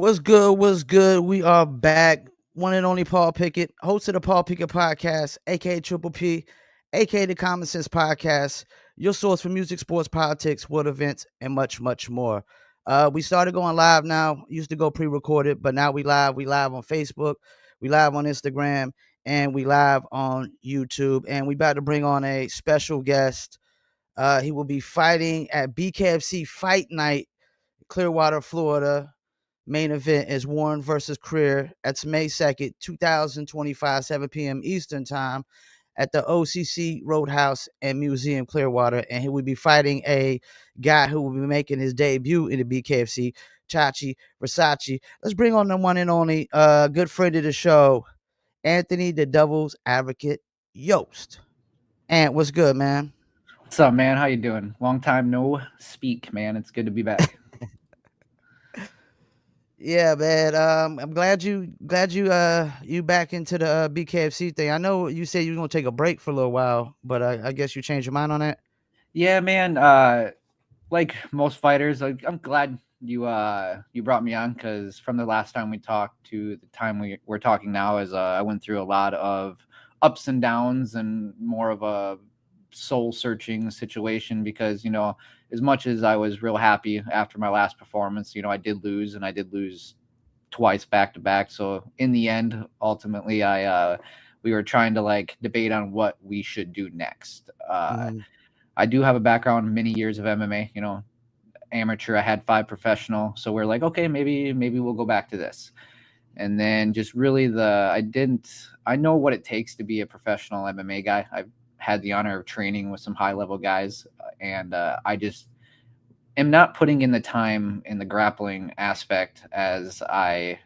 What's good? What's good? We are back. One and only Paul Pickett, host of the Paul Pickett Podcast, aka Triple P, aka the Common Sense Podcast, your source for music, sports, politics, world events, and much, much more. We started going live now. Used to go pre-recorded, but now we live. We live on Facebook, we live on Instagram, and we live on YouTube. And we about to bring on a special guest. He will be fighting at BKFC Fight Night, Clearwater, Florida. Main event is Warren versus Creer. That's May 2nd, 2025, 7 p.m. Eastern Time at the OCC Roadhouse and Museum Clearwater. And he will be fighting a guy who will be making his debut in the BKFC, Chachi Versace. Let's bring on the one and only good friend of the show, Anthony the Devil's Advocate Yost. And what's good, man? What's up, man? How you doing? Long time no speak, man. It's good to be back. Yeah, man. I'm glad you back into the BKFC thing. I know you said you were gonna take a break for a little while, but I guess you changed your mind on that. Yeah, man. Like most fighters, I'm glad you brought me on because from the last time we talked to the time we're talking now, is I went through a lot of ups and downs and more of a soul searching situation because as much as I was real happy after my last performance, I did lose and I did lose twice back to back. So in the end, ultimately, we were trying to like debate on what we should do next. Mhm. I do have a background in many years of MMA. Amateur. I had 5 professional. So we're like, okay, maybe we'll go back to this. And then just really I know what it takes to be a professional MMA guy. I've had the honor of training with some high level guys, and I just am not putting in the time in the grappling aspect as I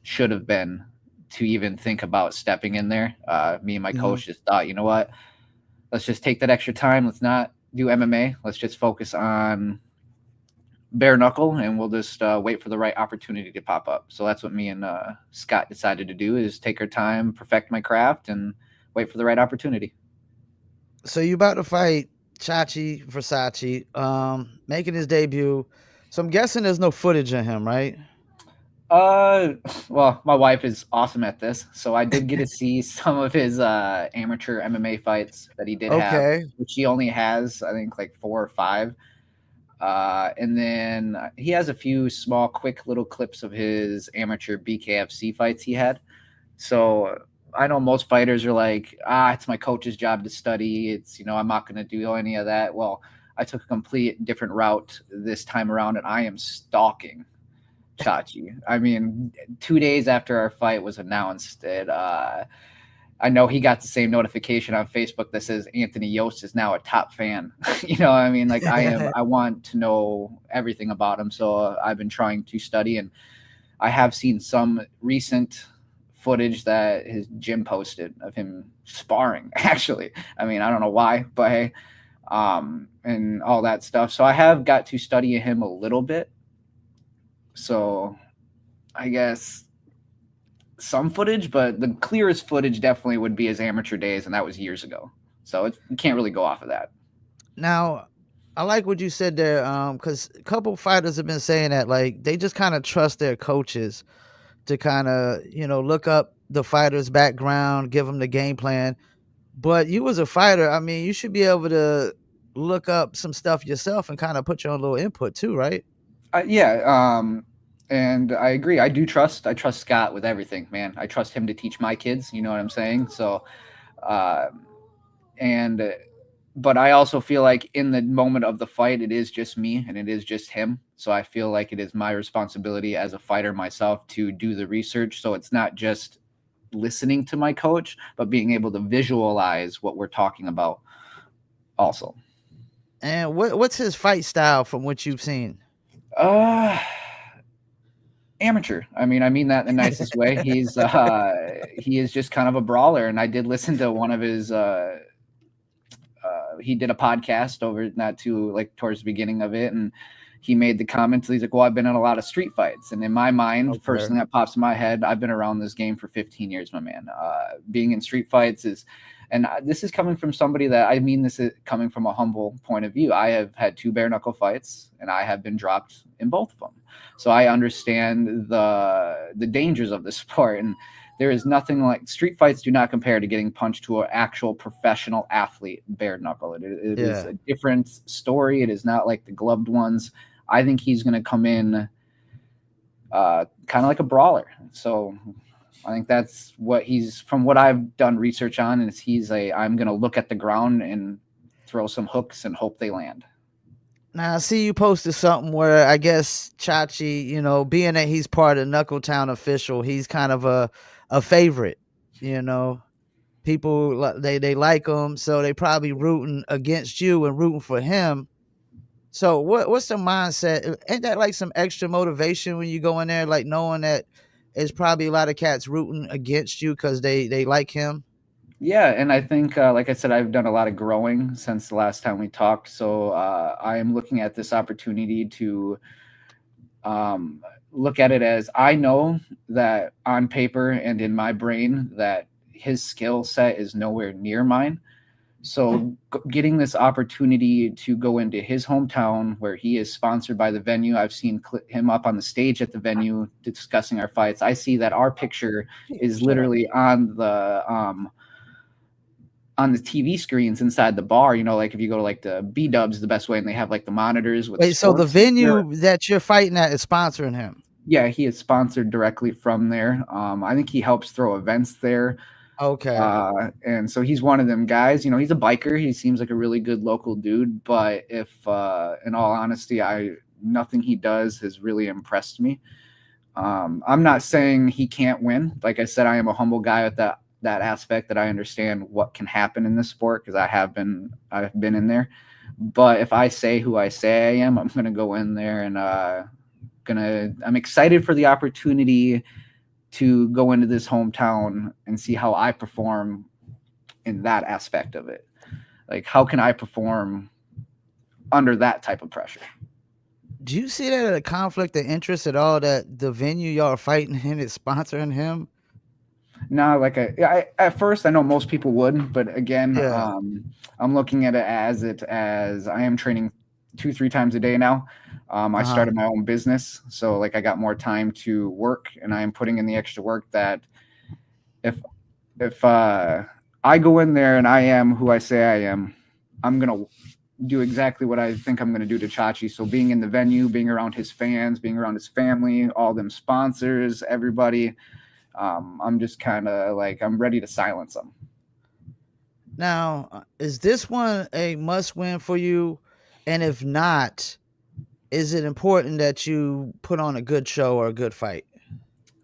should have been to even think about stepping in there. Me and my Mhm. coach just thought, you know what? Let's just take that extra time. Let's not do MMA. Let's just focus on bare knuckle, and we'll just wait for the right opportunity to pop up. So that's what me and Scott decided to do: is take our time, perfect my craft, and wait for the right opportunity. So you about to fight Chachi Versace, making his debut. So I'm guessing there's no footage of him, right? Uh, well, my wife is awesome at this, so I did get to see some of his amateur MMA fights that he did have, Okay. which he only has, I think, like 4 or 5. And then he has a few small, quick little clips of his amateur BKFC fights he had. So I know most fighters are like, it's my coach's job to study. I'm not going to do any of that. Well, I took a complete different route this time around, and I am stalking Chachi. I mean, 2 days after our fight was announced, I know he got the same notification on Facebook that says Anthony Yost is now a top fan. I mean, like I want to know everything about him. So I've been trying to study, and I have seen some recent footage that his gym posted of him sparring. Actually, I mean, I don't know why, but hey, and all that stuff. So I have got to study him a little bit. So I guess some footage, but the clearest footage definitely would be his amateur days, and that was years ago. So you can't really go off of that. Now, I like what you said there, because a couple fighters have been saying that like they just kind of trust their coaches to kind of look up the fighter's background, give them the game plan. But you as a fighter, I mean, you should be able to look up some stuff yourself and kind of put your own little input too, right? Yeah, and I agree. I trust Scott with everything, man. I trust him to teach my kids. You know what I'm saying? So, uh, and but I also feel like in the moment of the fight, it is just me and it is just him. So I feel like it is my responsibility as a fighter myself to do the research. So it's not just listening to my coach, but being able to visualize what we're talking about also. And what's his fight style from what you've seen? Uh, Amateur. I mean that in the nicest way. He is just kind of a brawler, and I did listen to one of his. He did a podcast over not too like towards the beginning of it, and he made the comment. He's like, well, I've been in a lot of street fights. And in my mind, first Okay. thing that pops in my head, I've been around this game for 15 years, my man. Being in street fights is, and this is coming from somebody that, I mean, this is coming from a humble point of view. I have had 2 bare knuckle fights and I have been dropped in both of them. So I understand the dangers of the sport. And there is nothing like, street fights do not compare to getting punched to an actual professional athlete bare knuckle. It is Yeah. a different story. It is not like the gloved ones. I think he's going to come in kind of like a brawler. So I think that's what he's, from what I've done research on, is I'm going to look at the ground and throw some hooks and hope they land. Now I see you posted something where I guess Chachi, being that he's part of Knuckletown official, he's kind of a favorite. You know, people they like him, so they probably rooting against you and rooting for him. So what's the mindset? Ain't that like some extra motivation when you go in there, like knowing that it's probably a lot of cats rooting against you because they like him? Yeah, and I think, like I said, I've done a lot of growing since the last time we talked. So I am looking at this opportunity to um, look at it as, I know that on paper and in my brain that his skill set is nowhere near mine. So getting this opportunity to go into his hometown where he is sponsored by the venue, I've seen him up on the stage at the venue discussing our fights. I see that our picture is Shut up. literally on the TV screens inside the bar. Like if you go to like the B Dubs, the best way, and they have like the monitors with Wait, so the sports. venue that you're fighting at is sponsoring him? Yeah, he is sponsored directly from there. I think he helps throw events there. Okay. And so he's one of them guys. He's a biker. He seems like a really good local dude. But if, in all honesty, nothing he does has really impressed me. I'm not saying he can't win. Like I said, I am a humble guy with that aspect, that I understand what can happen in this sport because I've been in there. But if I say who I say I am, I'm gonna go in there and I'm excited for the opportunity to go into this hometown and see how I perform in that aspect of it. Like, how can I perform under that type of pressure? Do you see that as a conflict of interest at all, that the venue y'all are fighting in is sponsoring him? No, like at first I know most people would, but again, Yeah. I'm looking at it as I am training 2-3 times a day now. I Uh-huh. started my own business, so like I got more time to work, and I am putting in the extra work that if I go in there and I am who I say I am, I'm gonna do exactly what I think I'm gonna do to Chachi. So being in the venue, being around his fans, being around his family, all them sponsors, everybody, I'm just kind of like, I'm ready to silence them. Now, is this one a must win for you? And if not, is it important that you put on a good show or a good fight?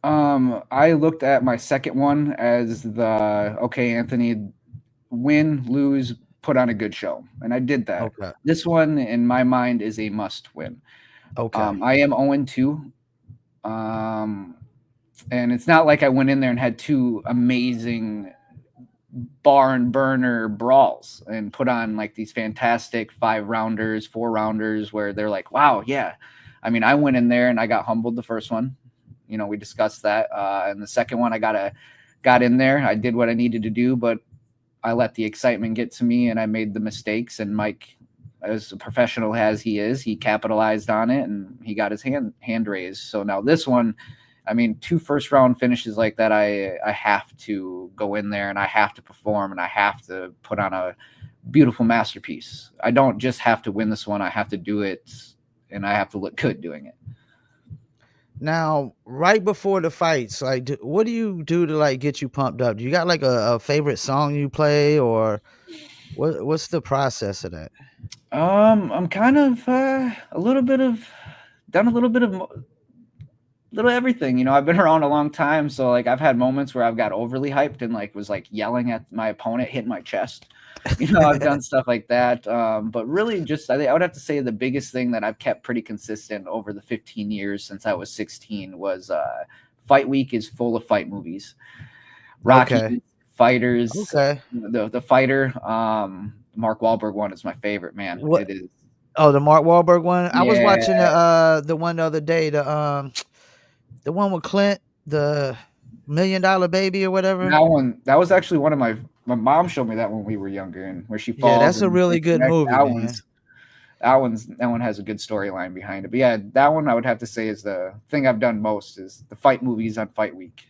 I looked at my second one as okay, Anthony, win, lose, put on a good show, and I did that. Okay. This one, in my mind, is a must win. Okay. I am 0-2. And it's not like I went in there and had 2 amazing barn burner brawls and put on like these fantastic 5-rounders, 4-rounders where they're like, wow, yeah. I mean, I went in there and I got humbled the first one. We discussed that. And the second one, I got in there. I did what I needed to do, but I let the excitement get to me and I made the mistakes. And Mike, as a professional as he is, he capitalized on it and he got his hand raised. So now this one, I mean, 2 first-round finishes like that, I have to go in there and I have to perform and I have to put on a beautiful masterpiece. I don't just have to win this one. I have to do it and I have to look good doing it. Now, right before the fights, like, what do you do to like get you pumped up? Do you got like a favorite song you play, or what's the process of that? I'm kind of a little bit of done a little bit of little everything. I've been around a long time, so like I've had moments where I've got overly hyped and like was like yelling at my opponent, hitting my chest. I've done stuff like that. But really, just I would have to say the biggest thing that I've kept pretty consistent over the 15 years since I was 16 was Fight Week is full of fight movies. Rocky, Okay. Fighters, Okay. the fighter. Mark Wahlberg one is my favorite, man. What It is. Oh, the Mark Wahlberg one. I was Yeah, watching the one the other day. The one with Clint, the $1 Million Baby or whatever. that was actually one of my mom showed me that when we were younger, and where she Yeah, falls that's a and really breaks good her neck. movie, man. That one has a good storyline behind it. But yeah, that one I would have to say is the thing I've done most is the fight movies on Fight Week.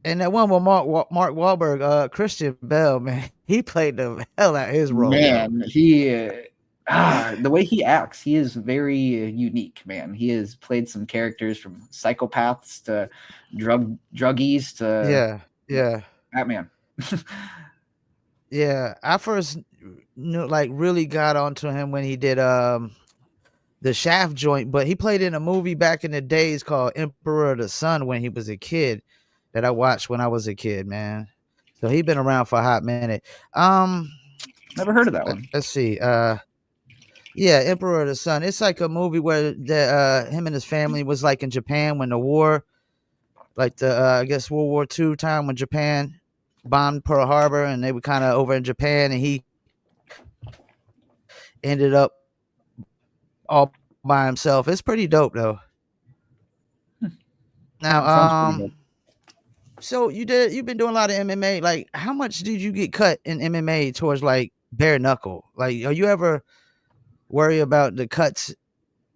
And that one with Mark Wahlberg, Christian Bell, man, he played the hell out of his role, yo. Man, the way he acts, he is very unique, man. He has played some characters from psychopaths to druggies to Yeah, yeah, Batman. yeah. I first knew, like, really got onto him when he did the Shaft joint, but he played in a movie back in the days called Emperor of the Sun when he was a kid that I watched when I was a kid, man. So he been around for a hot minute. Um, Never heard of that one. let's see. Yeah, Emperor of the Sun. It's like a movie where him and his family was like in Japan when the war, like the I guess World War II time when Japan bombed Pearl Harbor, and they were kind of over in Japan, and he ended up all by himself. It's pretty dope though. Now, Sounds pretty good. so you've been doing a lot of MMA. Like, how much did you get cut in MMA towards like bare knuckle? Like, are you ever worry about the cuts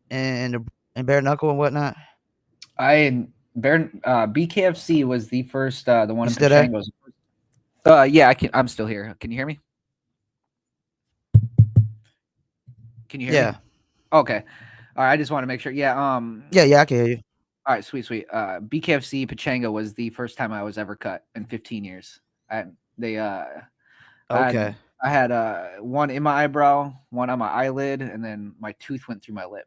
and bare knuckle and whatnot? BKFC was the first, the one You in still there? Pachango. Yeah, I'm still here. Can you hear me? Can you hear me? Yeah, Okay. All right. I just want to make sure. Yeah. yeah, I can hear you. All right. Sweet, sweet. BKFC Pachango was the first time I was ever cut in 15 years. I they I had Okay, I had one in my eyebrow, one on my eyelid, and then my tooth went through my lip.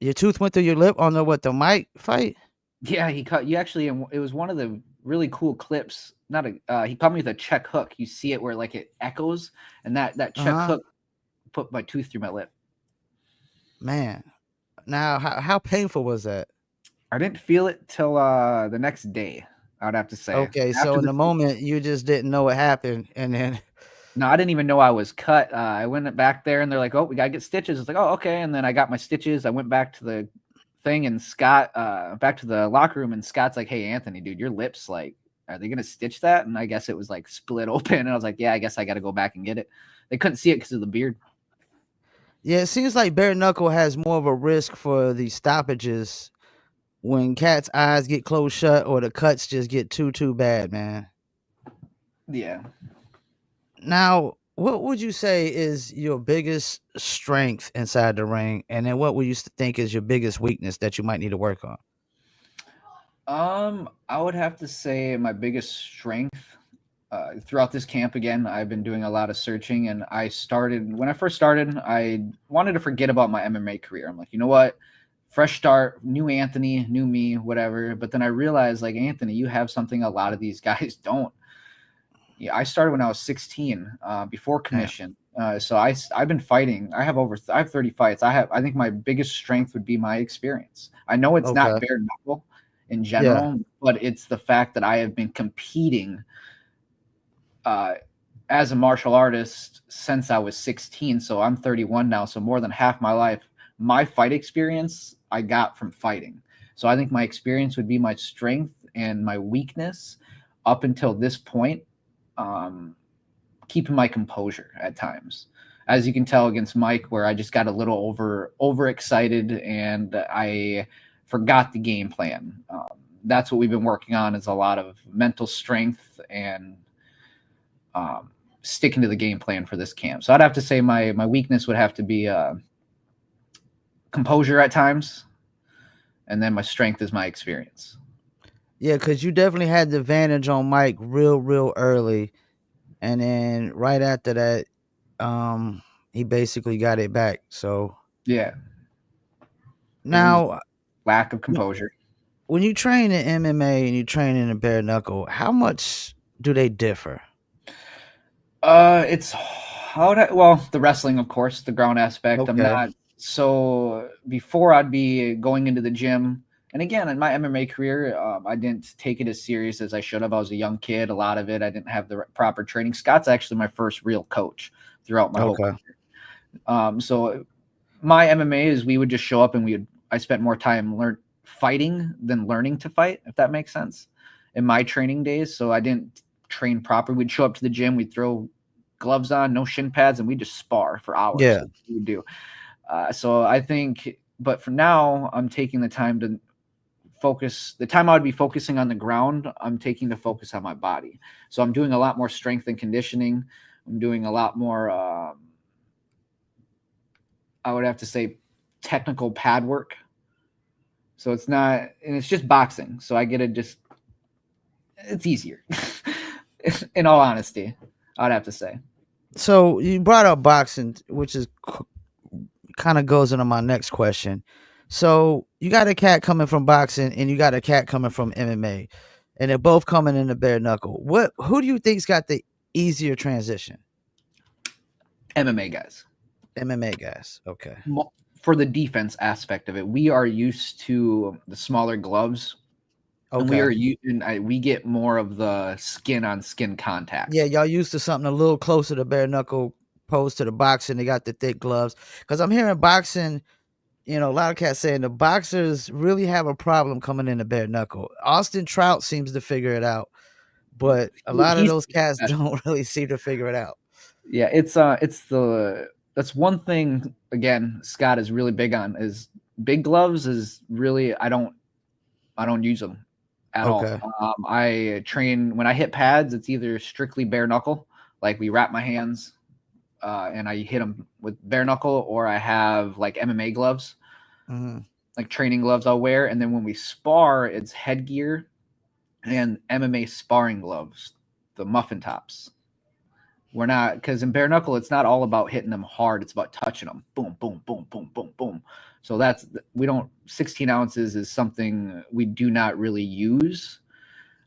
your tooth went through your lip on the mic fight. Yeah, he cut you actually, and it was one of the really cool clips. Not a he caught me with a check hook. You see it where like it echoes, and that Uh check huh. hook put my tooth through my lip. Man, now how painful was that? I didn't feel it till the next day. I would have to say Okay, so after in the moment you just didn't know what happened, and then no, I didn't even know I was cut. I went back there and they're like, "Oh, we gotta get stitches." It's like, "Oh, okay." And then I got my stitches. I went back to the thing and Scott, back to the locker room, and Scott's like, "Hey, Anthony, dude, your lips like, are they gonna stitch that?" And I guess it was like split open. And I was like, "Yeah, I guess I got to go back and get it." They couldn't see it because of the beard. yeah, it seems like bare knuckle has more of a risk for these stoppages when cats' eyes get closed shut or the cuts just get too bad, man. Yeah. Now, what would you say is your biggest strength inside the ring, and then what would you think is your biggest weakness that you might need to work on? I would have to say my biggest strength throughout this camp again, I've been doing a lot of searching, and when I first started, I wanted to forget about my MMA career. I'm like, you know what? Fresh start, new Anthony, new me, whatever. But then I realized, like, Anthony, you have something a lot of these guys don't. Yeah, I started when I was 16, before Yeah. commission. So I've been fighting. I have 30 fights. I think my biggest strength would be my experience. I know it's not Okay. bare knuckle in Yeah. general, but it's the fact that I have been competing uh, as a martial artist since I was 16. So I'm 31 now. So more than half my life, my fight experience I got from fighting. So I think my experience would be my strength, and my weakness up until this point, um, keeping my composure at times. As you can tell against Mike, where I just got a little overexcited and I forgot the game plan. That's what we've been working on, is a lot of mental strength and sticking to the game plan for this camp. So I'd have to say my weakness would have to be composure at times, and then my strength is my experience. Yeah, because you definitely had the advantage on Mike real early, and then right after that, he basically got it back. So Yeah, it was now, lack of w- composure. when you train in MMA and you train in a bare knuckle, how much do they differ? It's well, the wrestling, of course, the ground aspect. I'm Okay. not so before I'd be going into the gym. And again, in my MMA career, I didn't take it as serious as I should have. I was a young kid. A lot of it, I didn't have the proper training. Scott's actually my first real coach throughout my whole Okay. career. So my MMA is we would just show up and I spent more time fighting than learning to fight, if that makes sense, in my training days. So I didn't train properly. We'd show up to the gym, we'd throw gloves on, no shin pads, and we'd just spar for hours. Yeah. We would do. So I think, but for now, I'm taking the time to focus. The time I would be focusing on the ground, I'm taking the focus on my body. So I'm doing a lot more strength and conditioning. I'm doing a lot more, I would have to say, technical pad work. So it's not, and it's just boxing. So I get to just, it's easier. In all honesty, I'd have to say. So you brought up boxing, which is kind of goes into my next question. So you got a cat coming from boxing, and you got a cat coming from MMA, and they're both coming in the bare knuckle. Who do you think's got the easier transition? MMA guys. MMA guys. Okay. For the defense aspect of it, we are used to the smaller gloves. Okay. And we get more of the skin on skin contact. Yeah, y'all used to something a little closer to bare knuckle opposed to the boxing. They got the thick gloves. Because I'm hearing boxing, a lot of cats saying the boxers really have a problem coming in the bare knuckle. Austin Trout seems to figure it out, but a lot of those cats don't really seem to figure it out. Yeah, that's one thing, again, Scott is really big on, is big gloves is really, I don't use them at all. I train, when I hit pads, it's either strictly bare knuckle, like we wrap my hands and I hit them with bare knuckle, or I have like MMA gloves, like training gloves I'll wear. And then when we spar, it's headgear and MMA sparring gloves, the muffin tops. We're not, because in bare knuckle, it's not all about hitting them hard. It's about touching them. Boom, boom, boom, boom, boom, boom. So 16 ounces is something we do not really use.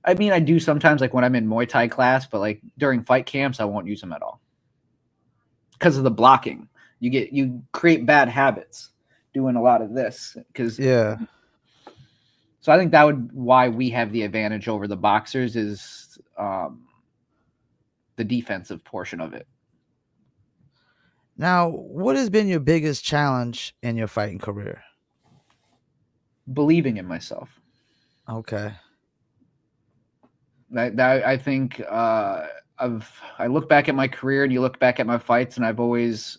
I mean, I do sometimes, like when I'm in Muay Thai class, but like during fight camps, I won't use them at all because of the blocking. You create bad habits doing a lot of this because yeah. So I think that would why we have the advantage over the boxers is the defensive portion of it. Now, what has been your biggest challenge in your fighting career? Believing in myself. Okay. That I think I look back at my career and you look back at my fights, and I've always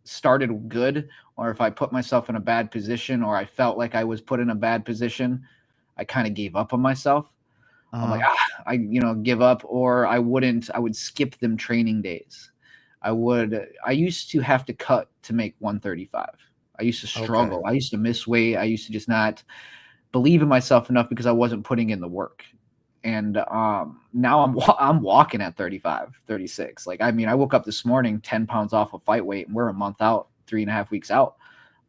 started good, or if I put myself in a bad position or I felt like I was put in a bad position, I kind of gave up on myself. I'm like, I give up, or I would skip them training days. I used to have to cut to make 135. I used to struggle. I used to miss weight. I used to just not believe in myself enough because I wasn't putting in the work. And now I'm walking at 35, 36. Like, I mean, I woke up this morning 10 pounds off of fight weight, and we're a month out, 3.5 weeks out.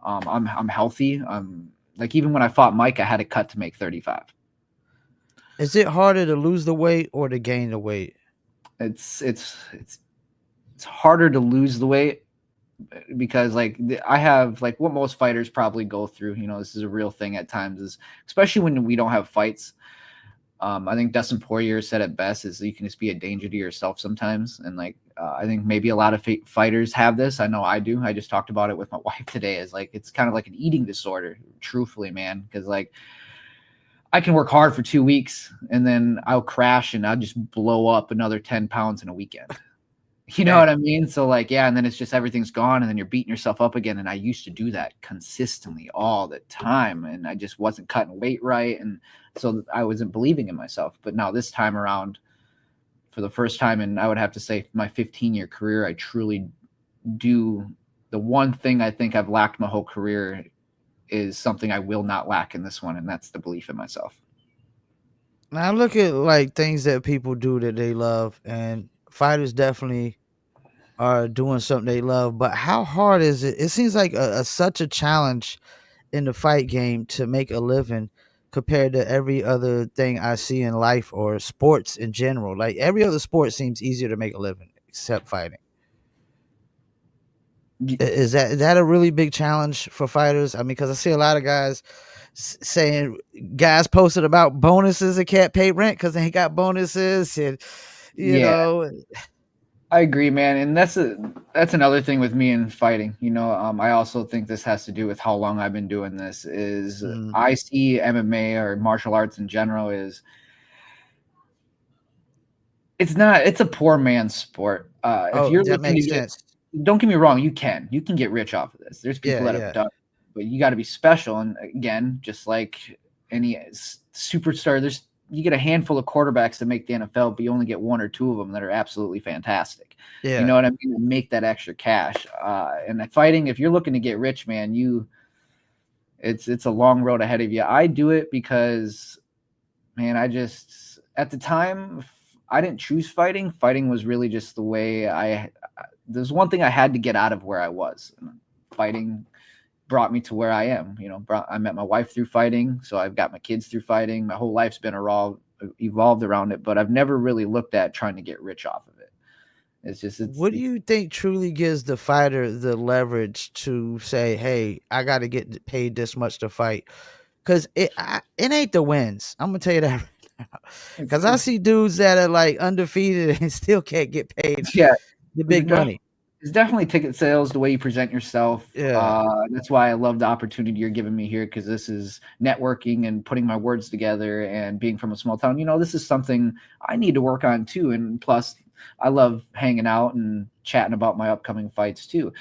I'm healthy. Like, even when I fought Mike, I had to cut to make 35. Is it harder to lose the weight or to gain the weight? It's harder to lose the weight because I have like what most fighters probably go through. This is a real thing at times, is especially when we don't have fights. I think Dustin Poirier said it best, is you can just be a danger to yourself sometimes. And I think maybe a lot of fighters have this. I know I do. I just talked about it with my wife today. Is like, it's kind of like an eating disorder, truthfully, man. Because I can work hard for 2 weeks and then I'll crash and I'll just blow up another 10 pounds in a weekend. You know what I mean? So and then it's just everything's gone, and then you're beating yourself up again. And I used to do that consistently all the time, and I just wasn't cutting weight right. And so I wasn't believing in myself. But now this time around, for the first time in, I would have to say, my 15-year career, I truly do. The one thing I think I've lacked my whole career is something I will not lack in this one, and that's the belief in myself. Now I look at like things that people do that they love, and fighters definitely are doing something they love. But how hard is it? It seems like such a challenge in the fight game to make a living compared to every other thing I see in life or sports in general. Like every other sport seems easier to make a living except fighting. Is that a really big challenge for fighters? I mean, because I see a lot of guys saying, guys posted about bonuses and can't pay rent because they ain't got bonuses, and you know. I agree, man, and that's another thing with me in fighting. I also think this has to do with how long I've been doing this. Is Mm. I see MMA or martial arts in general is it's a poor man's sport. If Oh, you're that looking to makes get, sense. don't get me wrong, you can get rich off of this. There's people Yeah, that have yeah. done, but you got to be special. And again, just like any superstar, you get a handful of quarterbacks that make the NFL, but you only get one or two of them that are absolutely fantastic. You Yeah. know what I mean? To make that extra cash. And fighting, if you're looking to get rich, man, it's a long road ahead of you. I do it because, man, I just at the time I didn't choose fighting. Fighting was really just the way there's one thing I had to get out of where I was. Fighting brought me to where I am. I met my wife through fighting, so I've got my kids through fighting. My whole life's been evolved around it, but I've never really looked at trying to get rich off of it. It's just What do you think truly gives the fighter the leverage to say, "Hey, I got to get paid this much to fight"? Because it ain't the wins. I'm gonna tell you that. it's, Because I it's see dudes that are like undefeated and still can't get paid yeah, the it's big def- money. it's definitely ticket sales, the way you present yourself. Yeah. That's why I love the opportunity you're giving me here, because this is networking and putting my words together, and being from a small town. This is something I need to work on too. And plus, I love hanging out and chatting about my upcoming fights too.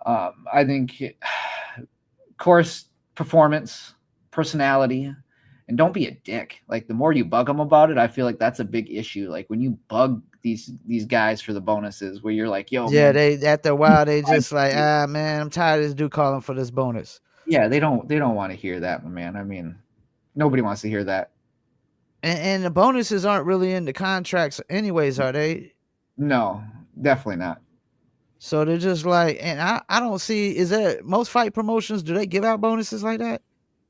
I think, of course, performance, personality, and don't be a dick. Like, the more you bug them about it, I feel like that's a big issue. Like, when you bug these guys for the bonuses, where you're like, "Yo, Yeah, man, they after a while they just like, man, I'm tired of this dude calling for this bonus. yeah," they don't want to hear that, my man. I mean, nobody wants to hear that. And the bonuses aren't really in the contracts anyways, are they? No, definitely not. So they're just like, and I don't see, is there most fight promotions, do they give out bonuses like that?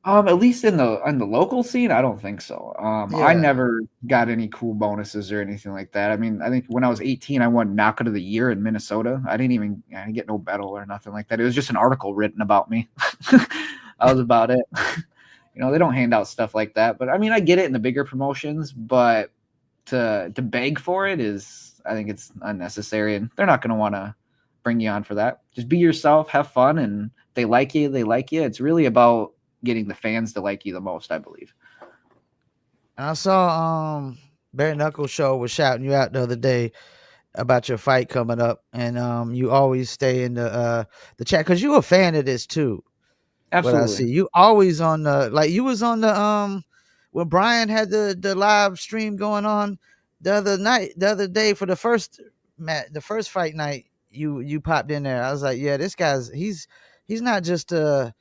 At least in the local scene, I don't think so. I Yeah. never got any cool bonuses or anything like that. I mean, I think when I was 18, I won Knockout of the Year in Minnesota. I didn't get no medal or nothing like that. It was just an article written about me. That was about it. They don't hand out stuff like that. But I mean, I get it in the bigger promotions, but to beg for it I think it's unnecessary, and they're not going to want to bring you on for that. Just be yourself, have fun, and they like you. They like you. It's really about getting the fans to like you the most, I believe. I saw Bareknuckle show was shouting you out the other day about your fight coming up, and you always stay in the chat because you a fan of this too. What I Absolutely. see, you always on the, like, you was on the when Brian had the live stream going on the other day for the first fight night. You popped in there. I was like, yeah, this guy's he's not just a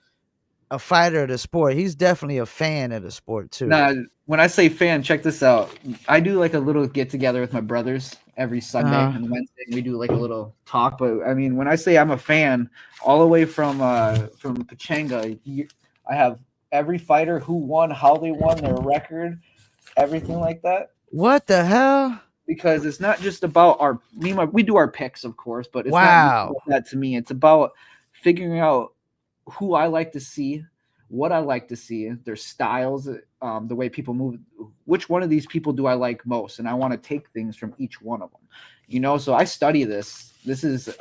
fighter of the sport. He's definitely a fan of the sport too. Now, when I say fan, check this out. I do like a little get together with my brothers every Sunday Uh-huh. and Wednesday, and we do like a little talk. But I mean, when I say I'm a fan, all the way from Pachanga, I have every fighter, who won, how they won, their record, everything like that. What the hell? Because it's not just about we do our picks, of course, but it's not just Wow. about that to me. It's about figuring out who I like to see, what I like to see, their styles, the way people move. Which one of these people do I like most? And I want to take things from each one of them. So I study this.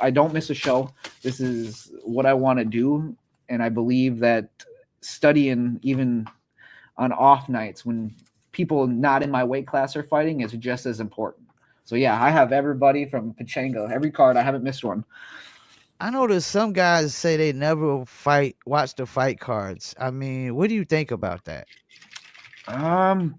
I don't miss a show. This is what I want to do. And I believe that studying, even on off nights when people not in my weight class are fighting, is just as important. So yeah, I have everybody from Pachango, every card. I haven't missed one. I know there's some guys say they never watch the fight cards. I mean, what do you think about that?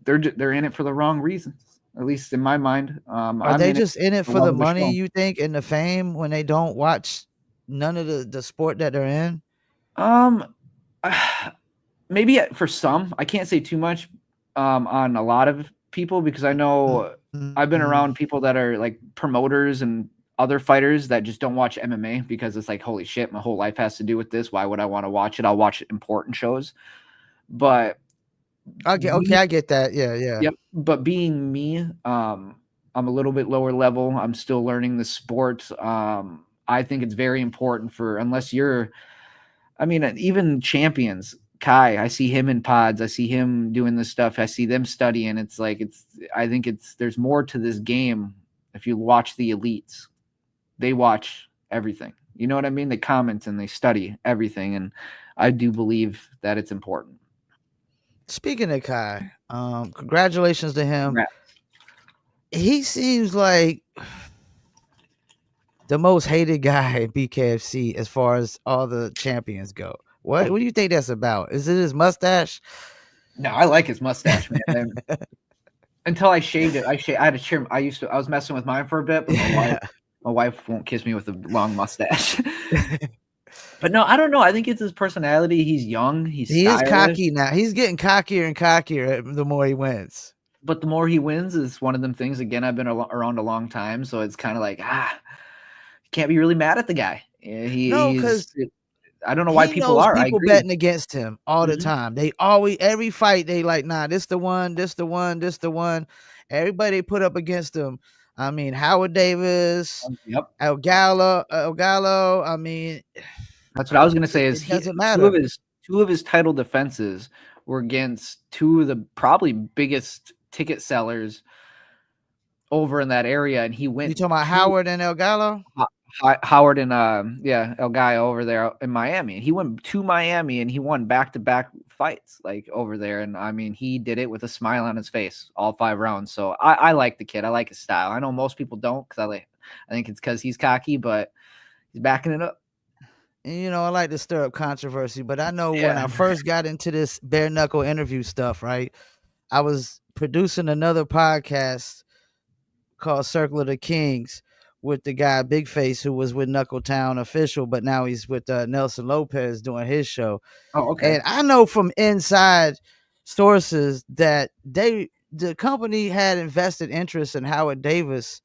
They're in it for the wrong reasons, at least in my mind. Are I'm they in it just in it for for the love of the money, show. you think, and the fame when they don't watch none of the sport that they're in? Um, maybe for some, I can't say too much on a lot of people, because I know I've been Mhm. around people that are like promoters and other fighters that just don't watch MMA, because it's like, holy shit, my whole life has to do with this. Why would I want to watch it? I'll watch important shows. But Okay, me, I get that. Yeah, yeah. yep. But being me, I'm a little bit lower level. I'm still learning the sport. I think it's very important unless you're, I mean, even champions. Kai, I see him in pods. I see him doing this stuff. I see them studying. I think there's more to this game if you watch the elites. they watch everything. You know what I mean? They comment and they study everything, and I do believe that it's important. Speaking of Kai, congratulations to him. Congrats. He seems like the most hated guy at BKFC as far as all the champions go. What do you think that's about? Is it his mustache? No, I like his mustache, man. Until I shaved it, I had to trim. I was messing with mine for a bit, but my wife won't kiss me with a long mustache. But no, I don't know. I think it's his personality. He's young. He is cocky now. He's getting cockier and cockier the more he wins. But the more he wins is one of them things. Again, I've been around a long time, so it's kind of like you can't be really mad at the guy. Because I don't know why people are. People betting against him all the time. They always, every fight, they like, nah, this the one, this the one, this the one. Everybody put up against him. I mean, Howard Davis, El Gallo. I mean, that's what I was gonna say. Is it doesn't matter. Two of his title defenses were against two of the probably biggest ticket sellers over in that area, and he went. You talking about Howard and El Gallo? Howard and El Gallo over there in Miami. He went to Miami and he won back-to-back fights like over there. And I mean, he did it with a smile on his face all 5 rounds. So I like the kid. I like his style. I know most people don't because I think it's because he's cocky, but he's backing it up. And, I like to stir up controversy, but I know when I first got into this Bareknuckle interview stuff, right, I was producing another podcast called Circle of the Kings with the guy Big Face, who was with Knuckletown Official, but now he's with Nelson Lopez doing his show. Oh, okay. And I know from inside sources that the company had invested interest in Howard Davis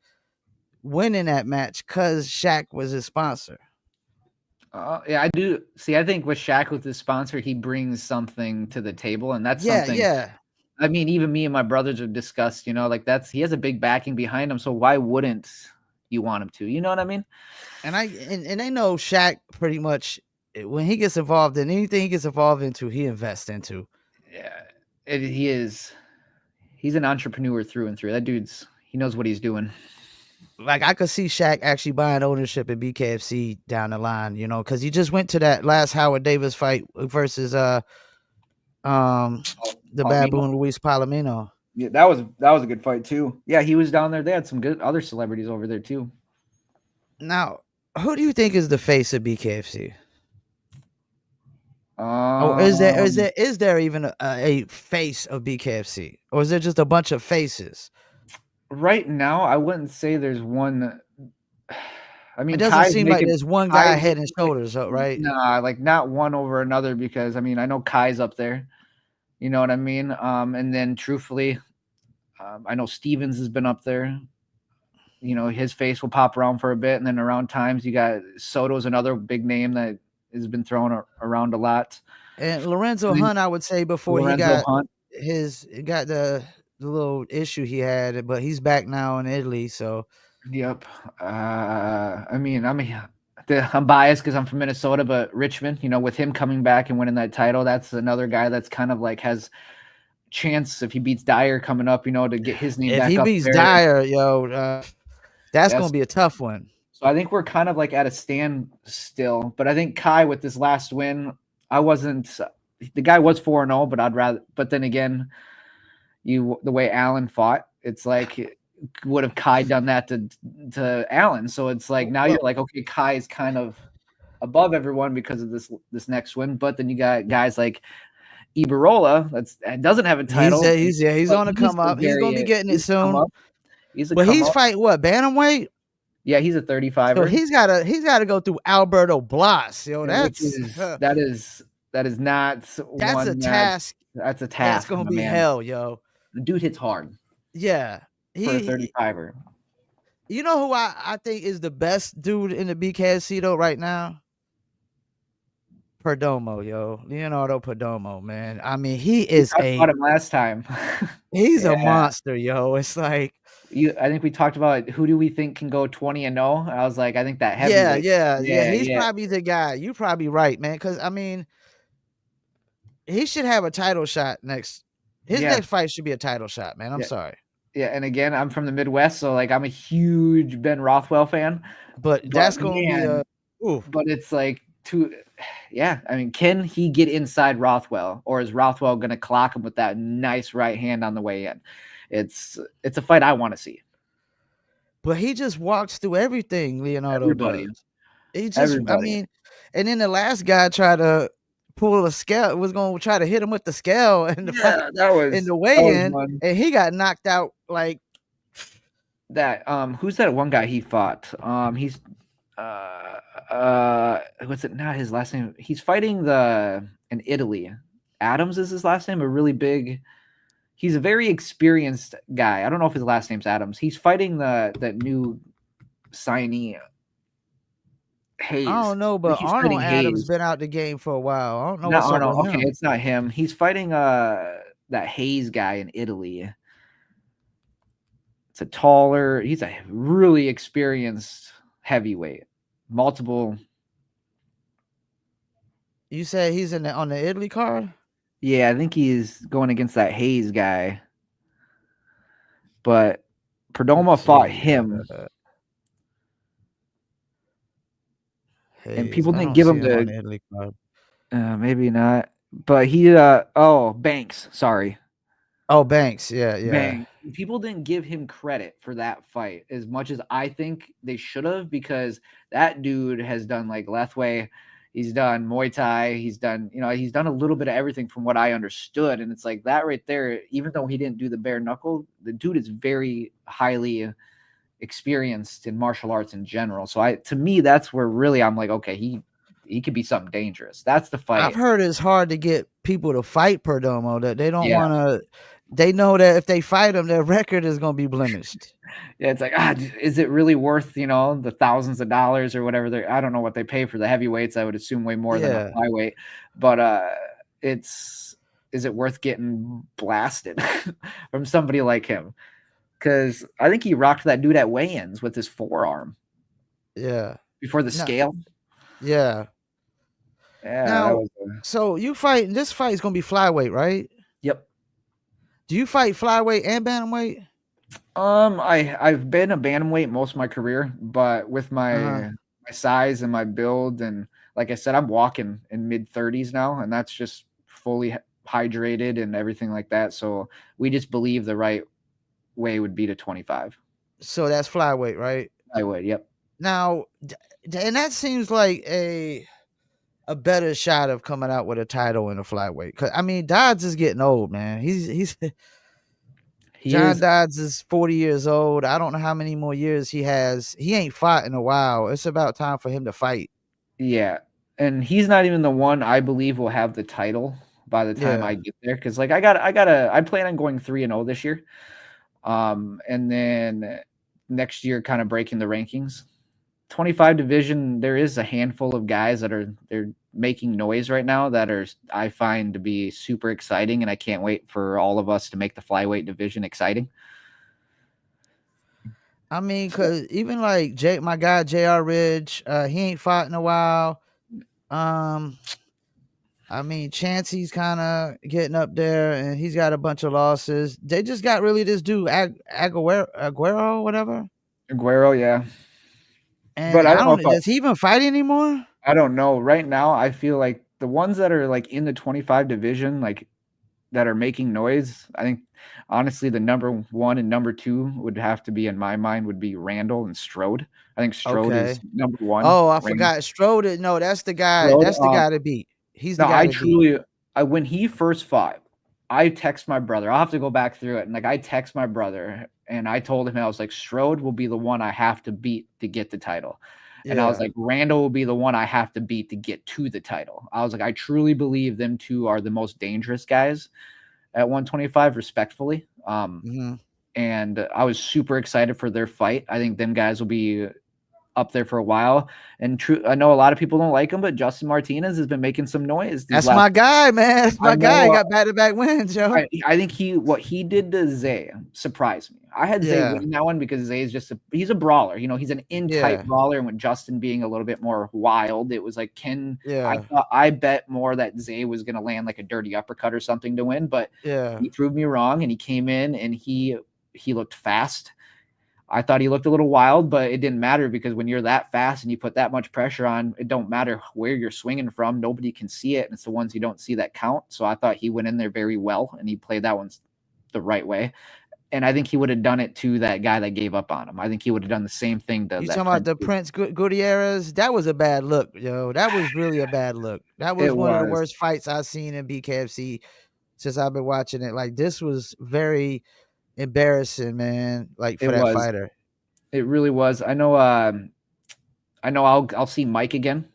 winning that match because Shaq was his sponsor. Yeah, I do. See, I think with Shaq with his sponsor, he brings something to the table, and that's something. Yeah. I mean, even me and my brothers have discussed, like he has a big backing behind him, so why wouldn't you want him to? You know what I mean? And I know Shaq pretty much when he gets involved in anything he gets involved into, he invests into. Yeah, he's an entrepreneur through and through. That he knows what he's doing. Like I could see Shaq actually buying ownership in BKFC down the line, because he just went to that last Howard Davis fight versus the Baboon Luis Palomino. Yeah, that was a good fight too. Yeah, he was down there. They had some good other celebrities over there too. Now, who do you think is the face of BKFC? Or is there even a face of BKFC, or is there just a bunch of faces? Right now, I wouldn't say there's one. I mean, it doesn't seem like there's one guy head and shoulders, right? Nah, like not one over another, because I mean, I know Kai's up there. You know what I mean? And then truthfully, I know Stevens has been up there. His face will pop around for a bit, and then around times you got Soto's another big name that has been thrown around a lot. And Lorenzo Hunt, I would say, before he got the little issue he had, but he's back now in Italy. So, yep. I mean, I'm biased because I'm from Minnesota, but Richmond, with him coming back and winning that title, that's another guy that's kind of like has chance if he beats Dyer coming up, to get his name back up. If he beats Dyer, that's going to be a tough one. So I think we're kind of like at a standstill, but I think Kai with this last win, the guy was 4-0, but then again, the way Allen fought, it's like, would have Kai done that to Allen? So it's like, now you're like, okay, Kai is kind of above everyone because of this next win, but then you got guys like Ibarola that doesn't have a title. He's on the come up. He's going to be getting it soon. He's fighting what, bantamweight? Yeah, he's a 35er. So he's got to go through Alberto Blas. That is not. That's a task. That's a task. That's gonna be hell, yo. The dude hits hard. Yeah, for a 35er. You know who I think is the best dude in the BKFC though right now? Perdomo, yo. Leonardo Perdomo, man. I mean, he is talked about him last time. He's a monster, yo. It's like I think we talked about who do we think can go 20-0. I was like, I think that heavyweight. Yeah. He's probably the guy. You're probably right, man. Because I mean, he should have a title shot next. His next fight should be a title shot, man. I'm sorry. Yeah, and again, I'm from the Midwest, so like I'm a huge Ben Rothwell fan. But But that's gonna be a man, ooh. but it's like too yeah, I mean, can he get inside Rothwell, or is Rothwell gonna clock him with that nice right hand on the way in? It's a fight I want to see. But he just walks through everything, Leonardo Everybody, does. He just I everybody. mean, and then the last guy tried to pull a scale was gonna try to hit him with the scale in the fight Yeah, that in was the that was weigh-in, one. and he got knocked out like That who's that one guy he fought? He's what's it not his last name? He's fighting the in Italy. Adams is his last name, a really big he's a very experienced guy. I don't know if his last name's Adams. He's fighting the new signee I Hayes. don't know, I think but he's fighting Arnold Adams Hayes. been out the game for a while. I don't know Not what's up Arnold. with Okay, him. it's not him. He's fighting that Hayes guy in Italy. It's a taller, he's a really experienced heavyweight. Multiple. You said he's on the Italy card? Yeah, I think he's going against that Hayes guy. But Let's Perdomo fought see. him, and Hayes. people I didn't don't give see him him on the the Italy card. maybe not. But he Banks, sorry. Oh, Banks. Yeah, yeah. Banks. People didn't give him credit for that fight as much as I think they should have, because that dude has done like Lethway, he's done Muay Thai, he's done, he's done a little bit of everything from what I understood. And it's like that right there, even though he didn't do the bare knuckle, the dude is very highly experienced in martial arts in general. So to me, that's where really I'm like, okay, he could be something dangerous. That's the I've fight. heard it's hard to get people to fight Perdomo, that they don't Yeah. want to. They know that if they fight him, their record is going to be blemished. Yeah, it's like, is it really worth, the thousands of dollars or whatever I don't know what they pay for the heavyweights. I would assume way more than a Yeah. flyweight, but is it worth getting blasted from somebody like him? Because I think he rocked that dude at weigh-ins with his forearm Yeah. before the No, scale. yeah. Yeah, that Now, was so you fight, this fight is going to be flyweight, right? yep. Do you fight flyweight and bantamweight? I've been a bantamweight most of my career, but with Uh-huh. my size and my build, and like I said, I'm walking in mid-30s now, and that's just fully hydrated and everything like that. So we just believe the right way would be to 25. So that's flyweight, right? I would, yep. Now, and that seems like a better shot of coming out with a title in a flyweight. Cause I mean, Dodds is getting old, man. He's He John is, Dodds is 40 years old. I don't know how many more years he has. He ain't fought in a while. It's about time for him to fight. yeah, and he's not even the one I believe will have the title by the time I Yeah. get there. Because like I plan on going 3-0 this year, and then next year kind of breaking the rankings. 25 division, there is a handful of guys that they're making noise right now that I find to be super exciting, and I can't wait for all of us to make the flyweight division exciting. I mean, cause even like my guy J.R. Ridge, he ain't fought in a while. Um, I mean, Chancey's kind of getting up there, and he's got a bunch of losses. They just got really this dude Aguero, whatever. Aguero, yeah, And but I I don't know don't. if Does he even fight anymore? I don't know. Right now, I feel like the ones that are like in the 25 division, like that are making noise. I think honestly, the number one and number two would have to be in my mind would be Randall and Strode. I think Strode is Okay. number one. Oh, I forgot. Strode. No, that's the guy. Strode, That's the guy to beat. He's the no, guy to beat. when he first fought, I text my brother. I'll have to go back through it. And like I text my brother and I told him, I was like, Strode will be the one I have to beat to get the title. And I was Yeah. like, Randall will be the one I have to beat to get to the title. I was like, I truly believe them two are the most dangerous guys at 125, respectfully. Hmm. And I was super excited for their fight. I think them guys will be up there for a while. And I know a lot of people don't like him, but Justin Martinez has been making some noise these That's last. my guy, man. That's I my guy. He know. got back-to-back wins, yo. I think what he did to Zay surprised me. I had Zay Yeah. winning that one because Zay is he's a brawler. He's an in-type Yeah. brawler, and with Justin being a little bit more wild, it was like Yeah. I bet more that Zay was gonna land like a dirty uppercut or something to win, but Yeah. he proved me wrong, and he came in and he he looked fast. I thought he looked a little wild, but it didn't matter because when you're that fast and you put that much pressure on, it don't matter where you're swinging from. Nobody can see it. And it's the ones you don't see that count. So I thought he went in there very well and he played that one the right way. And I think he would have done it to that guy that gave up on him. I think he would have done the same thing to You that talking about Prince. the Prince Gutierrez? That was a bad look, yo. That was really a bad look. That was It one of the was. worst fights I've seen in BKFC since I've been watching it. Like, this was very embarrassing, man. Like, for It that was. fighter. It really was. I know. I'll see Mike again.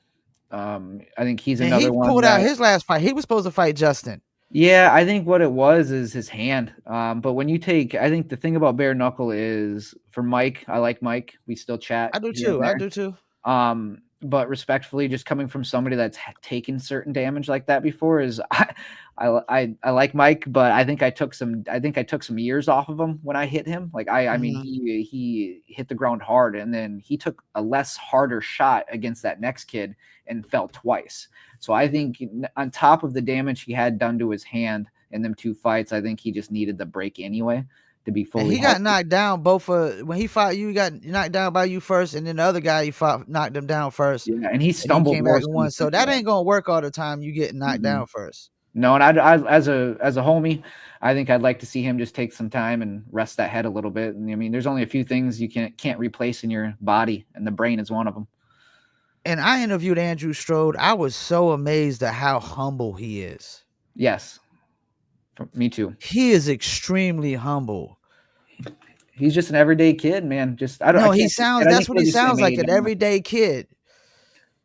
I think he's And another he one pulled out that. his last fight. He was supposed to fight Justin. Yeah, I think what it was is his hand. But when you take, I think the thing about Bareknuckle is for Mike. I like Mike. We still chat I do here and too. I there. do too. But respectfully, just coming from somebody that's taken certain damage like that before is I like Mike, but I think I took some years off of him when I hit him. Like I mean he hit the ground hard and then he took a less harder shot against that next kid and fell twice. So I think on top of the damage he had done to his hand in them two fights, I think he just needed the break anyway to be fully And he healthy. got knocked down both when he fought you, he got knocked down by you first, and then the other guy he fought knocked him down first. Yeah, and he And he stumbled came back worse and than the won. So second that one. ain't gonna work all the time. You getting knocked down first. No, and I as a homie, I think I'd like to see him just take some time and rest that head a little bit. And I mean, there's only a few things you can't replace in your body, and the brain is one of them. And I interviewed Andrew Strode. I was so amazed at how humble he is. Yes, me too. He is extremely humble. He's just an everyday kid, man. Just I don't. No, I can't. And I that's think what we're he the same sounds like, age. an everyday kid.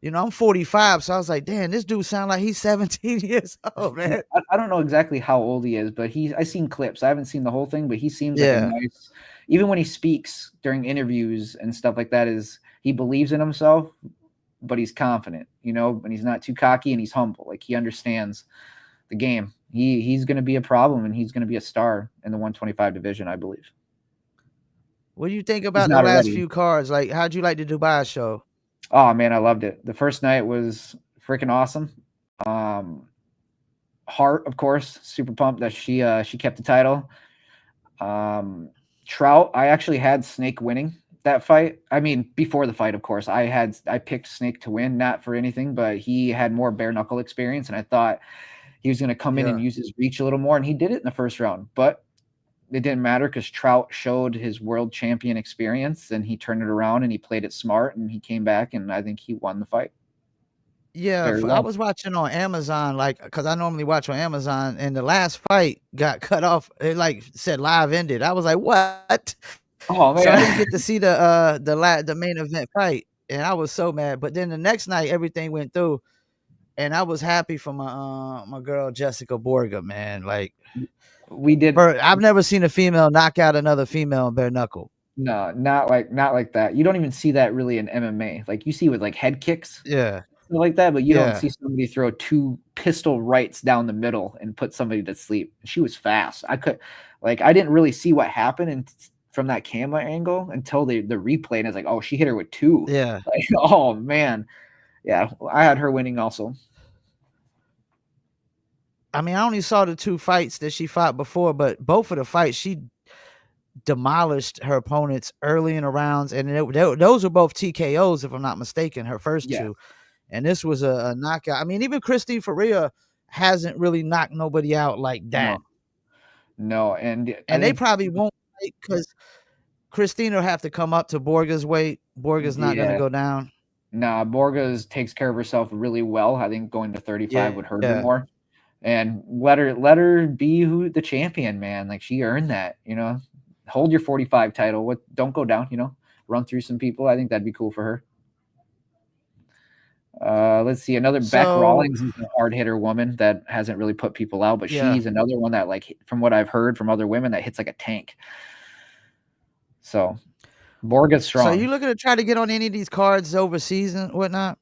You know, I'm 45, so I was like, damn, this dude sound like he's 17 years old, man. I don't know exactly how old he is, but I've seen clips. I haven't seen the whole thing, but he seems like a Yeah. nice. Even when he speaks during interviews and stuff like that, is he believes in himself, but he's confident, you know, and he's not too cocky and he's humble. Like he understands the game. He's going to be a problem and he's going to be a star in the 125 division, I believe. What do you think He's about the not last already. few cards? Like, how'd you like the Dubai show? Oh man, I loved it. The first night was freaking awesome. Hart, of course, super pumped that she kept the title. Trout, I actually had Snake winning that fight. I mean, before the fight, of course, I picked Snake to win, not for anything, but he had more bare knuckle experience, and I thought he was going to come in and use his reach a little more, and he did it in the first round. But it didn't matter because Trout showed his world champion experience, and he turned it around and he played it smart, and he came back, and I think he won the fight. Yeah, Very I well. was watching on Amazon, like, because I normally watch on Amazon, and the last fight got cut off. It like said live ended. I was like, what? Oh man. So I didn't get to see the main event fight, and I was so mad. But then the next night, everything went through, and I was happy for my girl Jessica Borga, man. Like, we did. I've never seen a female knock out another female in bare knuckle. No, not like that. You don't even see that really in MMA. Like you see with like head kicks, Yeah, like that, but you don't yeah, see somebody throw two pistol rights down the middle and put somebody to sleep. She was fast. I didn't really see what happened and from that camera angle until the replay, and it's like, oh, she hit her with two. yeah. Like, oh man, yeah, I had her winning also. I mean, I only saw the two fights that she fought before, but both of the fights she demolished her opponents early in the rounds, and those were both TKOs, if I'm not mistaken, her first two. And this was a knockout. I mean, even Christine Faria hasn't really knocked nobody out like that. No, and they probably won't, because Christine will have to come up to Borga's weight. Borga's not going to go down. Nah, Borga takes care of herself really well. I think going to 35 would hurt her more. And let her be the champion, man. Like she earned that, you know. Hold your 45 title. Don't go down, you know. Run through some people. I think that'd be cool for her. Let's see. Another Beck Rawlings is a hard hitter woman that hasn't really put people out, but she's another one that, like, from what I've heard from other women, that hits like a tank. So Borga's strong. So you looking to try to get on any of these cards overseas and whatnot?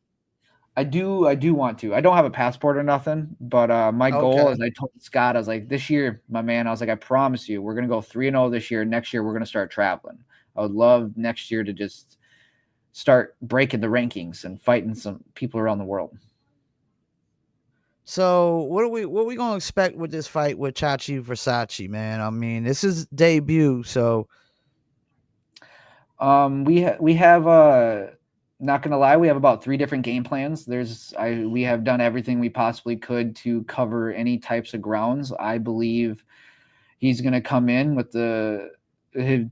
I do want to. I don't have a passport or nothing, but my goal, as I told Scott, I was like, this year, my man, I was like, I promise you, we're gonna go 3-0 this year. Next year, we're gonna start traveling. I would love next year to just start breaking the rankings and fighting some people around the world. So what we gonna expect with this fight with Chachi Versace, man? I mean, this is debut, so We have not gonna lie, we have about 3 different game plans. We have done everything we possibly could to cover any types of grounds. I believe he's gonna come in with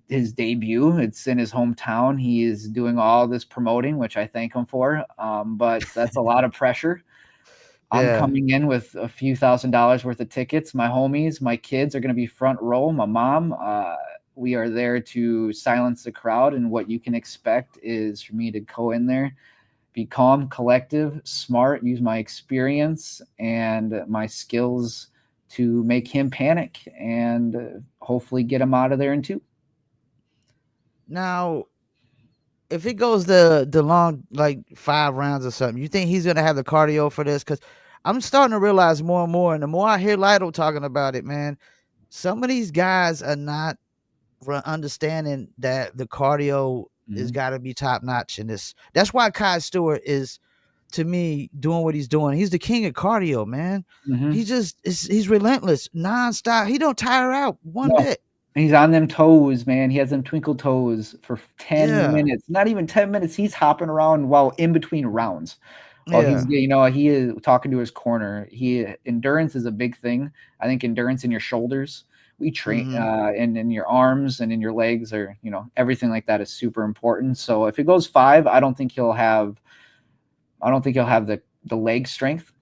his debut. It's in his hometown. He is doing all this promoting, which I thank him for. But that's a lot of pressure. I'm yeah. coming in with a few $1,000s worth of tickets. My homies, my kids are going to be front row. My mom, we are there to silence the crowd. And what you can expect is for me to go in there, be calm, collective, smart, use my experience and my skills to make him panic and hopefully get him out of there in 2. Now, if it goes the long like 5 rounds or something, you think he's gonna have the cardio for this? Because I'm starting to realize more and more, and the more I hear Lido talking about it, man, some of these guys are not understanding that the cardio is Mhm. got to be top notch in this. That's why Kai Stewart is, to me, doing what he's doing. He's the king of cardio, man. He Mhm. just he's relentless, nonstop. He don't tire out one No. bit. He's on them toes, man. He has them twinkle toes for 10 Yeah, minutes. Not even 10 minutes. He's hopping around while in between rounds. While he's, yeah. he is talking to his corner. Endurance is a big thing. I think endurance in your shoulders, we train, Hmm. and in your arms and in your legs, or everything like that is super important. So if it goes 5, I don't think he'll have the leg strength.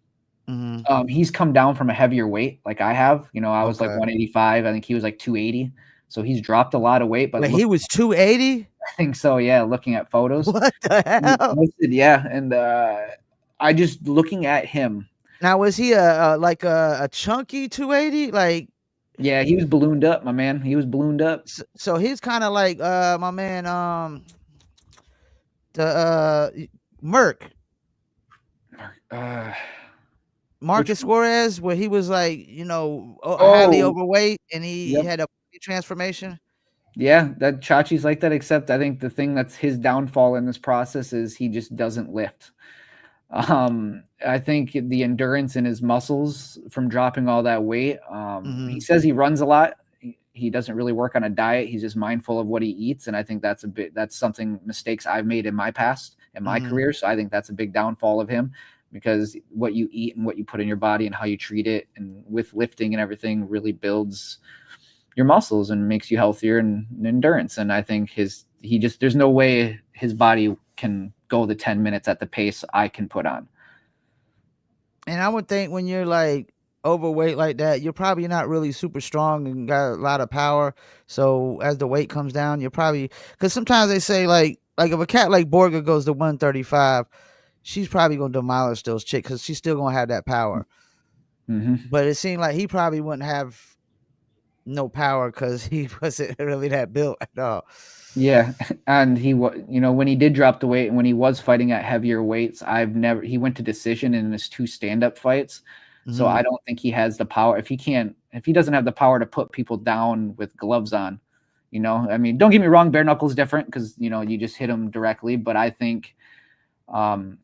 Hmm. He's come down from a heavier weight like I have. I was like Okay. 185. I think he was like 280. So he's dropped a lot of weight, but Wait, he was 280. I think so. Yeah, looking at photos, What the he hell? posted, yeah, and I just looking at him. Now was he a like a chunky 280? Like, Yeah, he was ballooned up, my man. He was ballooned up. so he's kind of like my man the Merc Uh, which Marcus Suarez, where he was like, highly oh, overweight and he yep. had a body transformation. Yeah, that Chachi's like that, except I think the thing that's his downfall in this process is he just doesn't lift. I think the endurance in his muscles from dropping all that weight. He Hmm. says he runs a lot. He doesn't really work on a diet. He's just mindful of what he eats, and I think that's something mistakes I've made in my past in my Hmm. career. So I think that's a big downfall of him because what you eat and what you put in your body and how you treat it, and with lifting and everything, really builds your muscles and makes you healthier and endurance. And I think there's no way his body can go the 10 minutes at the pace I can put on. And I would think when you're like overweight like that, you're probably not really super strong and got a lot of power. So as the weight comes down, you're probably, because sometimes they say like if a cat like Borga goes to 135, she's probably gonna demolish those chicks because she's still gonna have that power. Mm-hmm. But it seemed like he probably wouldn't have no power because he wasn't really that built at all. Yeah, and when he did drop the weight and when he was fighting at heavier weights, he went to decision in his 2 stand-up fights. So Hmm. I don't think he has the power. If he doesn't have the power to put people down with gloves on, I mean, don't get me wrong, bare knuckles different because, you just hit him directly, but I think um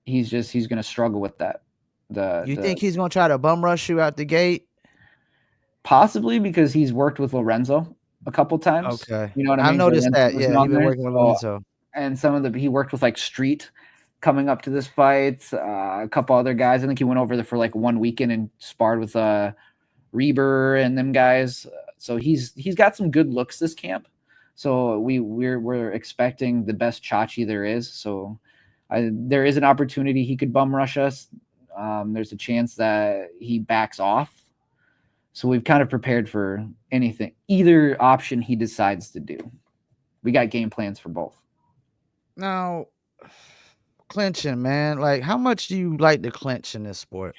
he's going to struggle with that. You The think he's gonna try to bum rush you out the gate? Possibly because he's worked with Lorenzo a couple times. Okay, You know what I I've mean? noticed Lorenzo that. was Yeah, he on been there. working with So, Lorenzo. and he worked with like Street coming up to this fight, a couple other guys. I think he went over there for like 1 weekend and sparred with Reber and them guys. So he's got some good looks this camp. So we're expecting the best Chachi there is. So there is an opportunity he could bum rush us. There's a chance that he backs off. So we've kind of prepared for anything, either option he decides to do. We got game plans for both. Now, clinching, man. Like, how much do you like to clinch in this sport?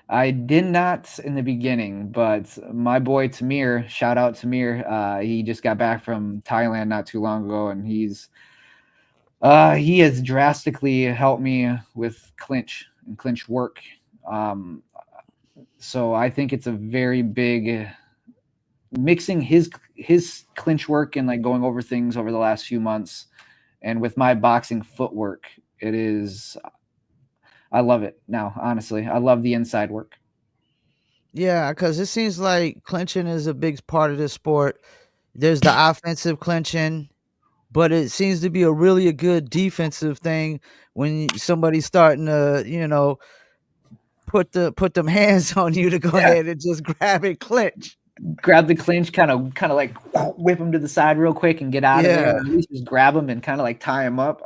I did not in the beginning, but my boy Tamir, shout out Tamir, he just got back from Thailand not too long ago, and he has drastically helped me with clinch and clinch work. Um, so I think it's a very big mixing his clinch work and like going over things over the last few months, and with my boxing footwork, it is I love it now. Honestly, I love the inside work. Yeah, because it seems like clinching is a big part of this sport. There's the offensive clinching, but it seems to be a good defensive thing when somebody's starting to, put them hands on you to go Yeah, ahead and just grab and clinch. grab the clinch, kind of like whip him to the side real quick and get out of there, or Yeah. at least just grab him and kind of like tie him up.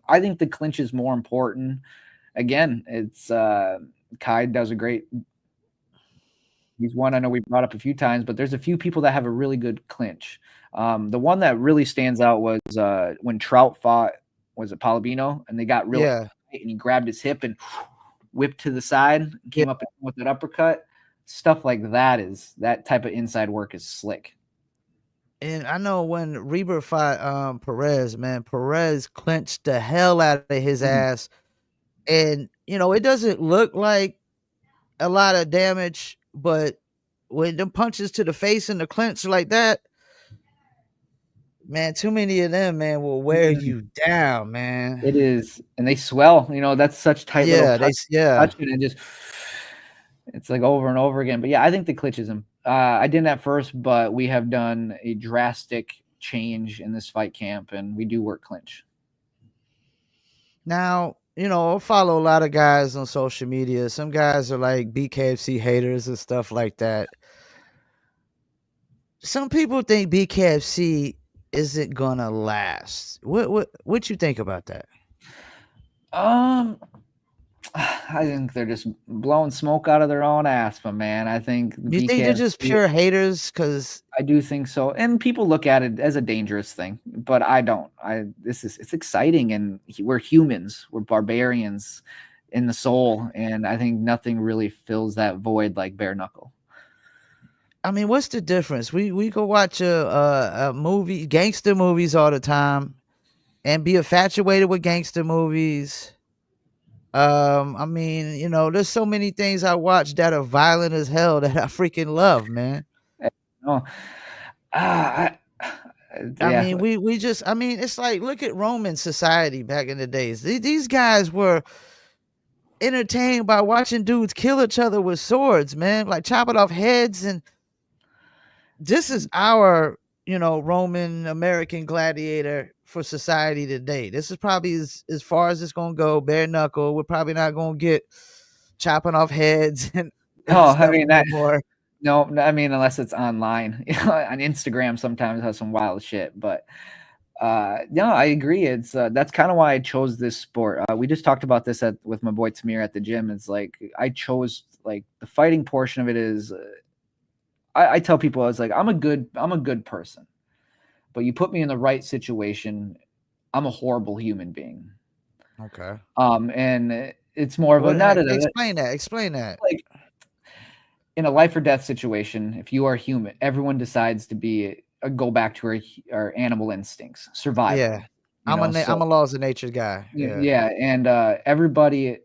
I think the clinch is more important. Again, it's Kai does a great. He's one I know we brought up a few times, but there's a few people that have a really good clinch. The one that really stands out was when Trout fought, was it Palomino, and they got really Yeah. tight, and he grabbed his hip and whipped to the side, and Yeah. came up with that uppercut. Stuff like that type of inside work is slick. And I know when Reber fought Perez, man, Perez clenched the hell out of his Mhm. ass. And it doesn't look like a lot of damage, but when them punches to the face and the clinch like that, man, too many of them, man, will wear Mm, you down, man. it is, and they swell. That's such tight little Yeah, yeah. touching and just it's like over and over again. But yeah, I think the clinch is I didn't at first, but we have done a drastic change in this fight camp, and we do work clinch. Now, I follow a lot of guys on social media. Some guys are like BKFC haters and stuff like that. Some people think BKFC isn't gonna last. What you think about that? Um, I think they're just blowing smoke out of their own ass, but man, I think the You think they're just BKFC. pure haters? Cause I do think so, and people look at it as a dangerous thing, but I don't. It's exciting, and we're humans, we're barbarians in the soul, and I think nothing really fills that void like bare knuckle. I mean, what's the difference? We go watch a movie, gangster movies all the time, and be infatuated with gangster movies. I mean, there's so many things I watch that are violent as hell that I freaking love, man. No, ah, I yeah, mean, we just I mean, it's like look at Roman society back in the days. These guys were entertained by watching dudes kill each other with swords, man, like chopping off heads. And this is our, Roman American gladiator for society today. This is probably as far as it's gonna go, bare knuckle. We're probably not gonna get chopping off heads and no, I stuff mean no that. more. No, I mean unless it's online. On Instagram sometimes has some wild shit, but no, I agree. It's that's kind of why I chose this sport. We just talked about this with my boy Tamir at the gym. It's like I chose like the fighting portion of it is. I tell people I was like I'm a good person, but you put me in the right situation, I'm a horrible human being. Okay. And it's more of a What not a explain that. Explain that. like in a life or death situation, if you are human, everyone decides to be go back to our animal instincts, survival. Yeah. I'm So a laws of nature guy. Yeah. yeah, and everybody,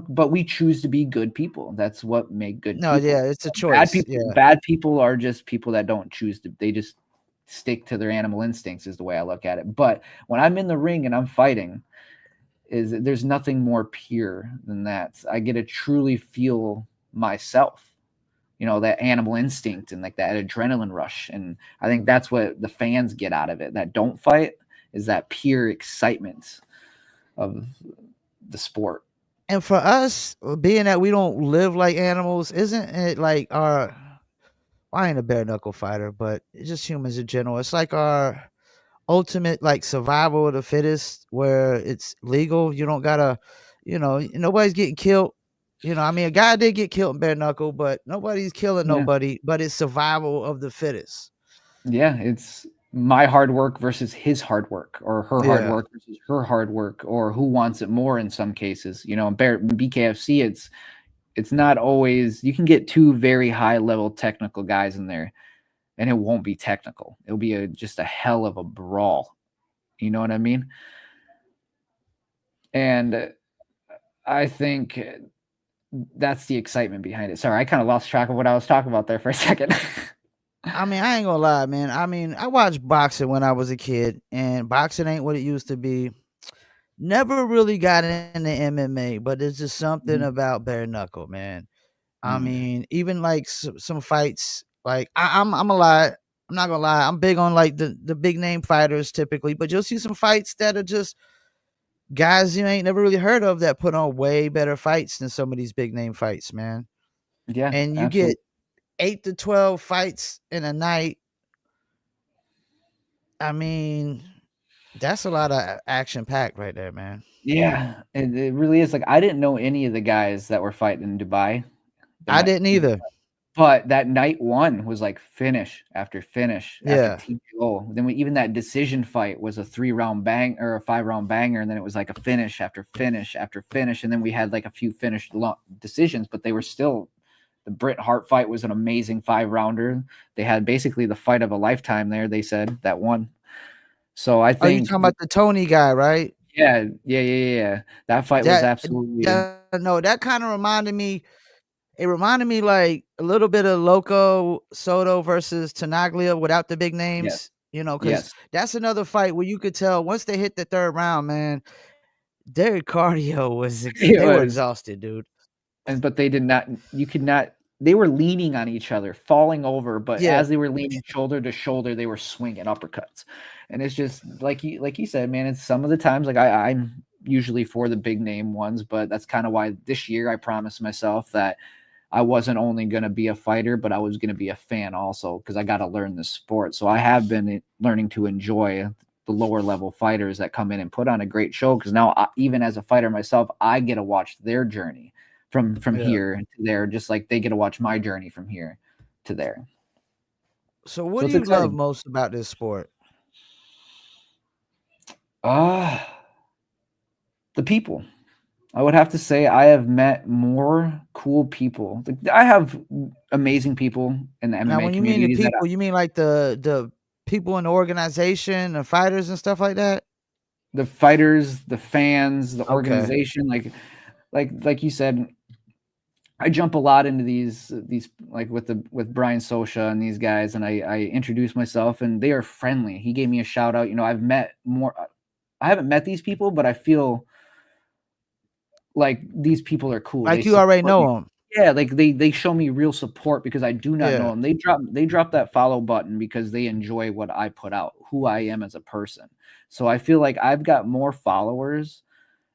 but we choose to be good people. That's what make good No, people. yeah, it's a choice. Yeah. Bad people are just people that don't choose to. They just stick to their animal instincts. Is the way I look at it. But when I'm in the ring and I'm fighting, there's nothing more pure than that. I get to truly feel myself, that animal instinct and like that adrenaline rush. And I think that's what the fans get out of it that don't fight is that pure excitement of the sport. And for us, being that we don't live like animals, isn't it like our I ain't a bare knuckle fighter, but it's just humans in general. It's like our ultimate like survival of the fittest where it's legal. You don't gotta, nobody's getting killed. I mean a guy did get killed in bare knuckle, but nobody's killing Yeah. nobody, but it's survival of the fittest. Yeah. It's my hard work versus his hard work or her hard Yeah. work versus her hard work or who wants it more in some cases. In BKFC, it's not always you can get two very high level technical guys in there and it won't be technical. It'll be just a hell of a brawl. You know what I mean? And I think that's the excitement behind it. Sorry, I kind of lost track of what I was talking about there for a second. I mean, I ain't gonna lie, man. I mean, I watched boxing when I was a kid, and boxing ain't what it used to be. Never really got into MMA, but there's just something Mhm. about bare knuckle, man. I Mm. mean, even like some fights, like I'm a lie. I'm not gonna lie. I'm big on like the big name fighters typically, but you'll see some fights that are just guys you ain't never really heard of that put on way better fights than some of these big name fights, man. Yeah, And you absolutely. get 8 to 12 fights in a night. I mean, that's a lot of action packed right there, man. Yeah, it really is. Like, I didn't know any of the guys that were fighting in Dubai. The I night didn't either. But that night 1 was, like, finish after finish after Yeah. TKO. Then even that decision fight was a 3-round bang or a 5-round banger, and then it was, like, a finish after finish after finish, and then we had, like, a few finished decisions, but they were still the Bret Hart fight was an amazing 5-rounder. They had basically the fight of a lifetime there, they said, that one. So I Oh, you think talking about the Tony guy, right? yeah, yeah, yeah, yeah. That fight was That absolutely that no, that kind of reminded me. It reminded me like a little bit of Loco Soto versus Tenaglia without the big yes, names, because yes. that's another fight where you could tell once they hit the third round, man, their cardio was It they were was exhausted, dude. but they did not you could not they were leaning on each other, falling over, but Yeah, as they were leaning shoulder to shoulder, they were swinging uppercuts. And it's just like you said, man, it's some of the times like I'm usually for the big name ones, but that's kind of why this year I promised myself that I wasn't only going to be a fighter, but I was going to be a fan also because I got to learn this sport. So I have been learning to enjoy the lower level fighters that come in and put on a great show because now even as a fighter myself, I get to watch their journey from yeah. here to there, just like they get to watch my journey from here to there. So what So do it's you love exciting. most about this sport? Ah, the people. I would have to say I have met more cool people. Like, I have amazing people in the Now, MMA when you mean the community that people, you mean like the people in the organization, the fighters and stuff like that? the fighters, the fans, the Okay. organization, like you said, I jump a lot into these like with Brian Sosha and these guys, and I introduce myself, and they are friendly. He gave me a shout out. I've met more. I haven't met these people, but I feel like these people are cool. They Like you already support me. know them. Yeah, like they show me real support because I do not know Yeah. them. They drop that follow button because they enjoy what I put out, who I am as a person. So I feel like I've got more followers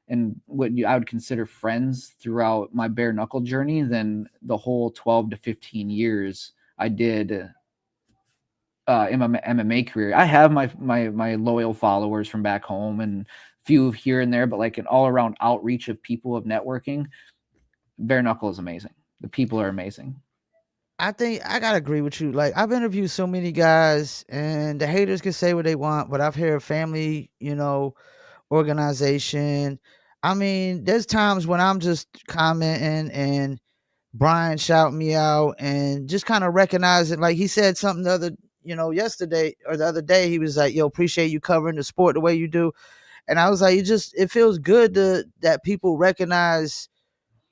and I would consider friends throughout my bare knuckle journey than the whole 12 to 15 years I did in my MMA career. I have my loyal followers from back home and few here and there, but like an all around outreach of people of networking, bare knuckle is amazing. The people are amazing. I think I gotta agree with you. Like I've interviewed so many guys, and the haters can say what they want, but I've heard family, organization. I mean, there's times when I'm just commenting and Brian shout me out and just kind of recognize it. Like he said something yesterday or the other day. He was like, "Yo, appreciate you covering the sport the way you do," and I was like, it feels good that people recognize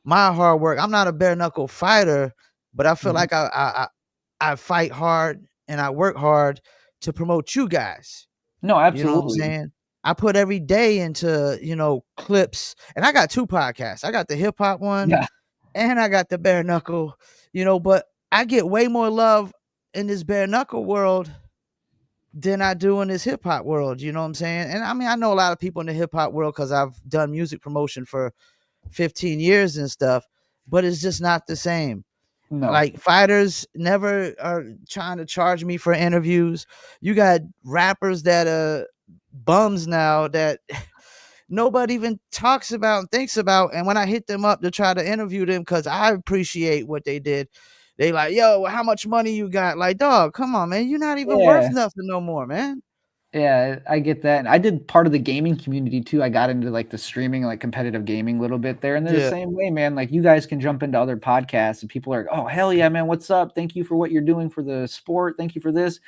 my hard work. I'm not a bare knuckle fighter, but I feel Mhm. like I fight hard and I work hard to promote you guys. No, You know what I'm absolutely. saying? I put every day into, clips. And I got two podcasts. I got the hip hop one Yeah. and I got the bare knuckle, but I get way more love in this bare knuckle world than I do in this hip hop world. You know what I'm saying? And I mean, I know a lot of people in the hip hop world because I've done music promotion for 15 years and stuff, but it's just not the same. No. Like fighters never are trying to charge me for interviews. You got rappers that are bums now that nobody even talks about and thinks about. And when I hit them up to try to interview them, because I appreciate what they did, they like, yo, how much money you got? Like, dog, come on, man. You're not even worth Yeah. nothing no more, man. Yeah, I get that. And I did part of the gaming community too. I got into like the streaming, like competitive gaming a little bit there. And they're the Yeah. same way, man. Like you guys can jump into other podcasts and people are, oh, hell yeah, man. What's up? Thank you for what you're doing for the sport. Thank you for this.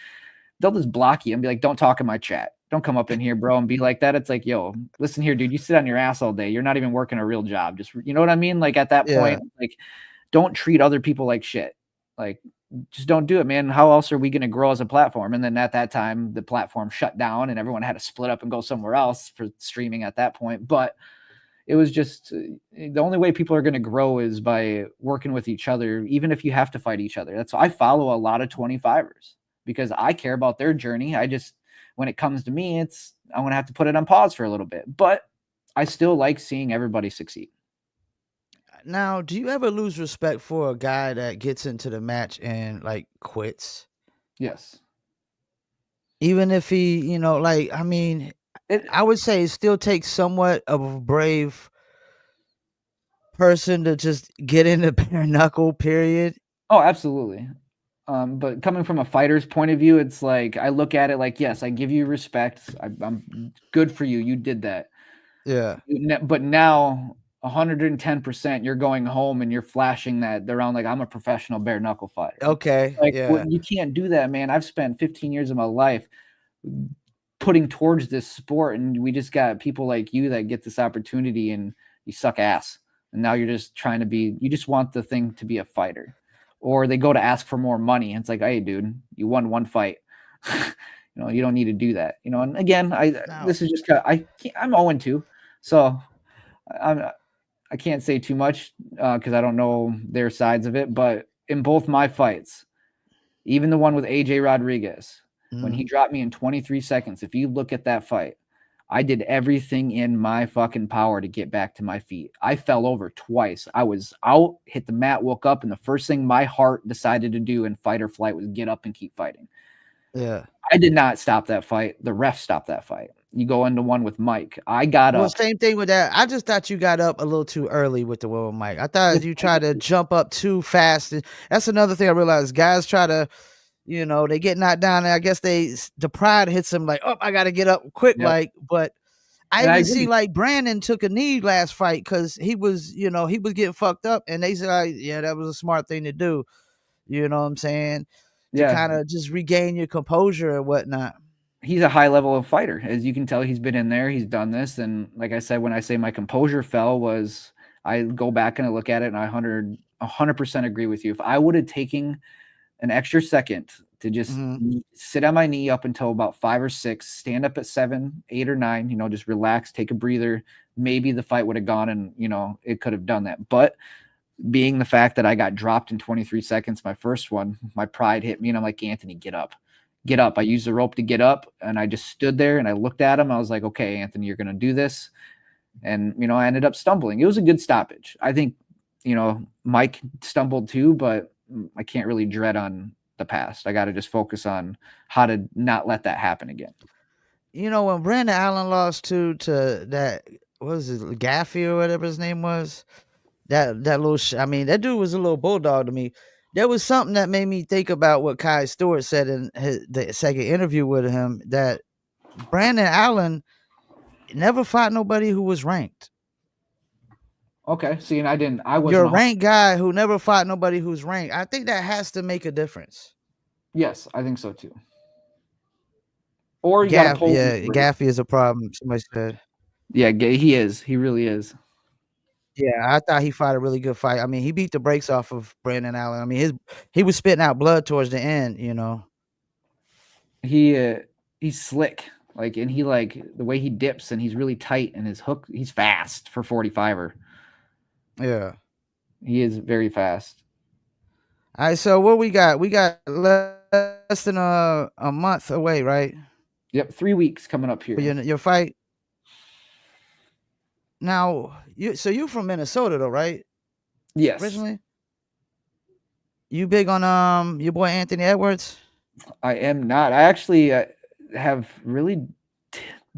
They'll just block you and be like, don't talk in my chat. Don't come up in here, bro, and be like that. It's like, yo, listen here, dude. You sit on your ass all day. You're not even working a real job. Just, you know what I mean? Like at that Yeah. point, like, don't treat other people like shit. Like, just don't do it, man. How else are we going to grow as a platform? And then at that time, the platform shut down and everyone had to split up and go somewhere else for streaming at that point. But it was just the only way people are going to grow is by working with each other, even if you have to fight each other. That's why I follow a lot of 25ers because I care about their journey. I just, when it comes to me, I'm going to have to put it on pause for a little bit, but I still like seeing everybody succeed. Now, do you ever lose respect for a guy that gets into the match and like quits? Yes. Even if he, like, I mean, It, I would say it still takes somewhat of a brave person to just get into bare knuckle, period. oh, absolutely. But coming from a fighter's point of view, it's like I look at it like, yes, I give you respect. I'm good for you. You did that. Yeah. But now 110%, you're going home and you're flashing that around like I'm a professional bare knuckle fighter. Okay. Like, Yeah. you can't do that, man. I've spent 15 years of my life putting towards this sport, and we just got people like you that get this opportunity, and you suck ass. And now you're just trying to be. You just want the thing to be a fighter, or they go to ask for more money, and it's like, hey, dude, you won one fight. You don't need to do that. And again, Now, this is just kind of, I'm 0-2, so I'm I can't say too much because I don't know their sides of it. But in both my fights, even the one with AJ Rodriguez, when he dropped me in 23 seconds, if you look at that fight, I did everything in my fucking power to get back to my feet. I fell over twice. I was out, hit the mat, woke up, and the first thing my heart decided to do in fight or flight was get up and keep fighting. yeah. I did not stop that fight. The ref stopped that fight. You go into one with Mike. I got Well, up. same thing with that. I just thought you got up a little too early with the one with Mike. I thought With you Mike, tried to jump up too fast. That's another thing I realized. Guys try to, they get knocked down, and I guess the pride hits them like, oh, I got to get up quick, yep. like. But I And I even see agree. like Brandon took a knee last fight because he was getting fucked up, and they said, like, yeah, that was a smart thing to do. You know what I'm saying? To Yeah. kind of just regain your composure and whatnot. He's a high level of fighter. As you can tell, he's been in there, he's done this. And like I said, when I say my composure fell, was I go back and I look at it and I 100% agree with you. If I would have taken an extra second to just sit on my knee up until about 5 or 6, stand up at 7, 8 or 9, just relax, take a breather, maybe the fight would have gone and, it could have done that. But being the fact that I got dropped in 23 seconds, my first one, my pride hit me and I'm like, Anthony, get up. Get up. I used the rope to get up and I just stood there and I looked at him. I was like, okay, Anthony, you're going to do this. And, I ended up stumbling. It was a good stoppage. I think, Mike stumbled too, but I can't really dread on the past. I got to just focus on how to not let that happen again. When Brandon Allen lost to that, what was it, Gaffey or whatever his name was, that little, I mean, that dude was a little bulldog to me. There was something that made me think about what Kai Stewart said in the second interview with him, that Brandon Allen never fought nobody who was ranked. Okay. See, and I wasn't. You're a ranked guy who never fought nobody who's ranked. I think that has to make a difference. Yes, I think so too. Or you got to pull. Yeah, Gaffey is a problem. Somebody said. Yeah, he is. He really is. Yeah, I thought he fought a really good fight. I mean, he beat the brakes off of Brandon Allen. I mean, he was spitting out blood towards the end. He's slick, and he the way he dips, and he's really tight, and his hook. He's fast for 45er. Yeah, he is very fast. All right, so what we got? We got less than a month away, right? Yep, 3 weeks coming up here. For your fight. Now, you're from Minnesota, though, right? Yes. Originally, you big on your boy Anthony Edwards? I am not. I actually have really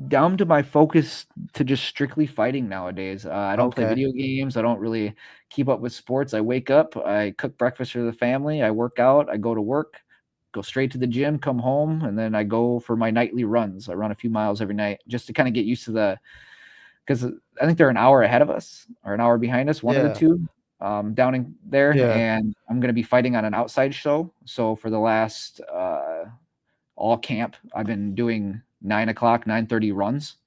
dumbed my focus to just strictly fighting nowadays. I don't play video games. I don't really keep up with sports. I wake up, I cook breakfast for the family, I work out, I go to work, go straight to the gym, come home, and then I go for my nightly runs. I run a few miles every night just to kind of get used to because I think they're an hour ahead of us or an hour behind us, one of the two, down in there. And I'm going to be fighting on an outside show. So for the last all camp, I've been doing 9 o'clock, 9:30 runs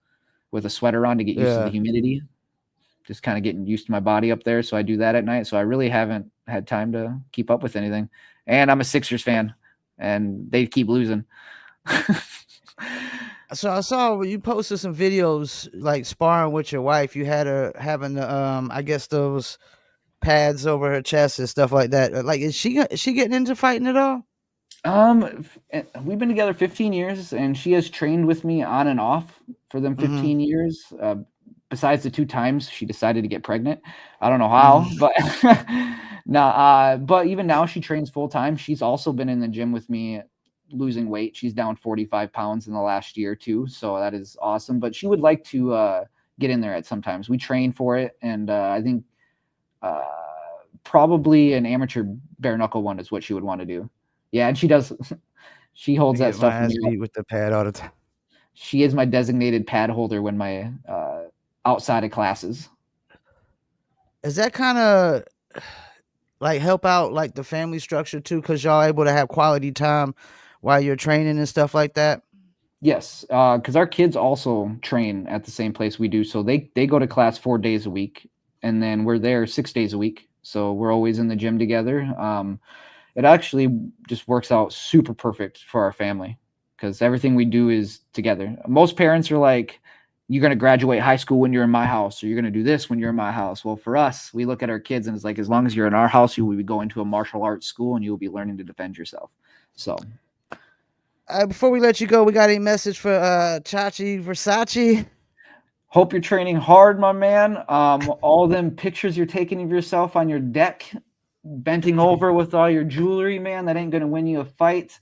with a sweater on to get used to the humidity, just kind of getting used to my body up there. So I do that at night. So I really haven't had time to keep up with anything. And I'm a Sixers fan, and they keep losing. So I saw you posted some videos like sparring with your wife. You had her having the I guess those pads over her chest and stuff like that. Like, is she getting into fighting at all? We've been together 15 years, and she has trained with me on and off for them Mm-hmm. 15 years. Besides the 2 times she decided to get pregnant, I don't know how, Mm-hmm. but no. But even now, she trains full time. She's also been in the gym with me, losing weight. She's down 45 pounds in the last year too, so that is awesome. But she would like to get in there at sometimes. We train for it, and I think uh, probably an amateur bare knuckle one is what she would want to do. Yeah, and she does. She holds I that get my stuff for ass me. beat with the pad all the time. She is my designated pad holder when my outside of classes. Does that kind of like help out like the family structure too? Cause y'all able to have quality time while you're training and stuff like that. Yes, because our kids also train at the same place we do, so they go to class 4 days a week, and then we're there 6 days a week. So we're always in the gym together. It actually just works out super perfect for our family because everything we do is together. Most parents are like, you're going to graduate high school when you're in my house, or you're going to do this when you're in my house. Well, for us, we look at our kids and it's like, as long as you're in our house, you will be going to a martial arts school and you will be learning to defend yourself. So, Before we let you go, we got a message for Chachi Versace. hope you're training hard, my man. All them pictures you're taking of yourself on your deck, bending over with all your jewelry, man, that ain't going to win you a fight.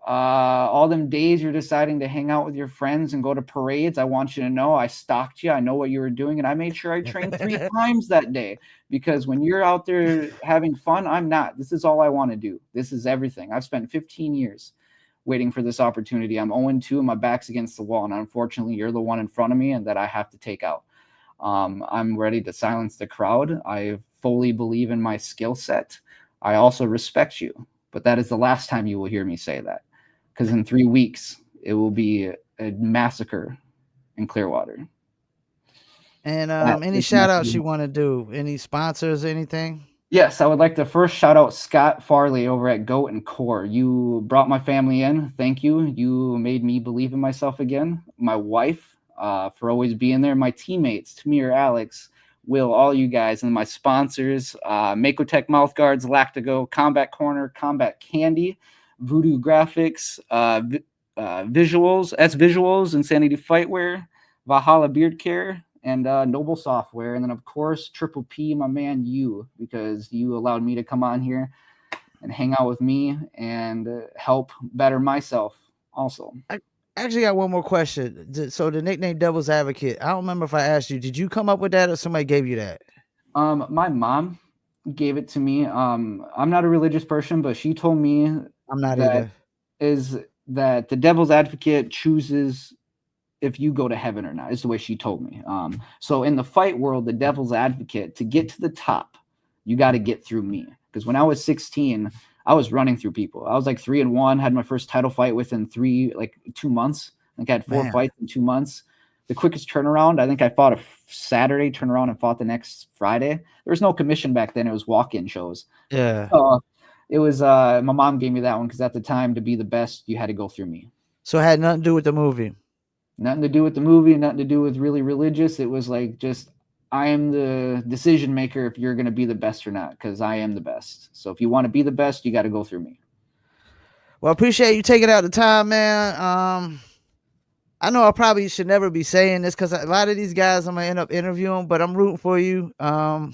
All them days you're deciding to hang out with your friends and go to parades, I want you to know I stalked you. I know what you were doing, and I made sure I trained 3 times that day, because when you're out there having fun, I'm not. This is all I want to do. This is everything. I've spent 15 years waiting for this opportunity. I'm 0-2 and my back's against the wall, and unfortunately, you're the one in front of me and that I have to take out. I'm ready to silence the crowd. I fully believe in my skill set. I also respect you, but that is the last time you will hear me say that, because in 3 weeks it will be a massacre in Clearwater. And That any is shout outs messaging. you want to do? Any sponsors, anything? Yes, I would like to first shout out Scott Farley over at Goat and Core. You brought my family in. Thank you. You made me believe in myself again. My wife, for always being there. My teammates, Tamir, Alex, Will, all you guys, and my sponsors, Makotech Mouthguards, Lactigo, Combat Corner, Combat Candy, Voodoo Graphics, Visuals, S Visuals, Insanity Fightwear, Valhalla Beard Care, and Noble Software. And then, of course, Triple P, my man, you, because you allowed me to come on here and hang out with me and help better myself also. I actually got one more question. So the nickname Devil's Advocate, I don't remember if I asked you, did you come up with that or somebody gave you that? My mom gave it to me. I'm not a religious person, but she told me I'm not that either. is that the devil's advocate chooses if you go to heaven or not, is the way she told me. So in the fight world, the devil's advocate, to get to the top, you got to get through me. Because when I was 16, I was running through people. I was like 3-1, had my first title fight within 2 months. I think I had 4 fights in 2 months. The quickest turnaround, I think I fought a Saturday, turned around and fought the next Friday. There was no commission back then. It was walk-in shows. Yeah. It was my mom gave me that one because at the time, to be the best, you had to go through me. So it had nothing to do with the movie. Nothing to do with the movie, nothing to do with really religious. It was like, just, I am the decision maker if you're going to be the best or not, because I am the best. So if you want to be the best, you got to go through me. Well, I appreciate you taking out the time, man. I know I probably should never be saying this because a lot of these guys I'm gonna end up interviewing, but I'm rooting for you. I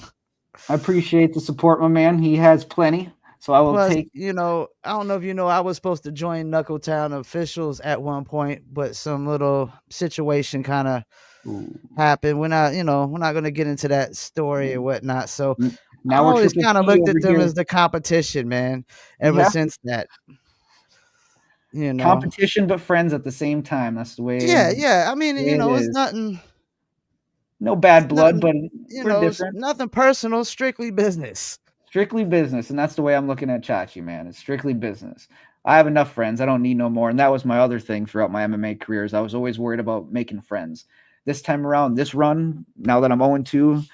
appreciate the support, my man. He has plenty, so I will Plus, take. I don't know if you know, I was supposed to join Knuckletown officials at one point, but some little situation kind of Ooh. happened. We're not gonna get into that story or whatnot. So I Now we're always Triple kind of P looked over at them here. as the competition, man. You Ever have to. since that, you know. Competition, but friends at the same time. That's the way, Yeah, yeah. I mean, it it's is. nothing. No It's bad blood, nothing. but we're It's different. nothing personal. Strictly business. Strictly business, and that's the way I'm looking at Chachi, man. It's strictly business. I have enough friends. I don't need no more. And that was my other thing throughout my MMA careers. I was always worried about making friends. This time around, this run, now that I'm 0-2,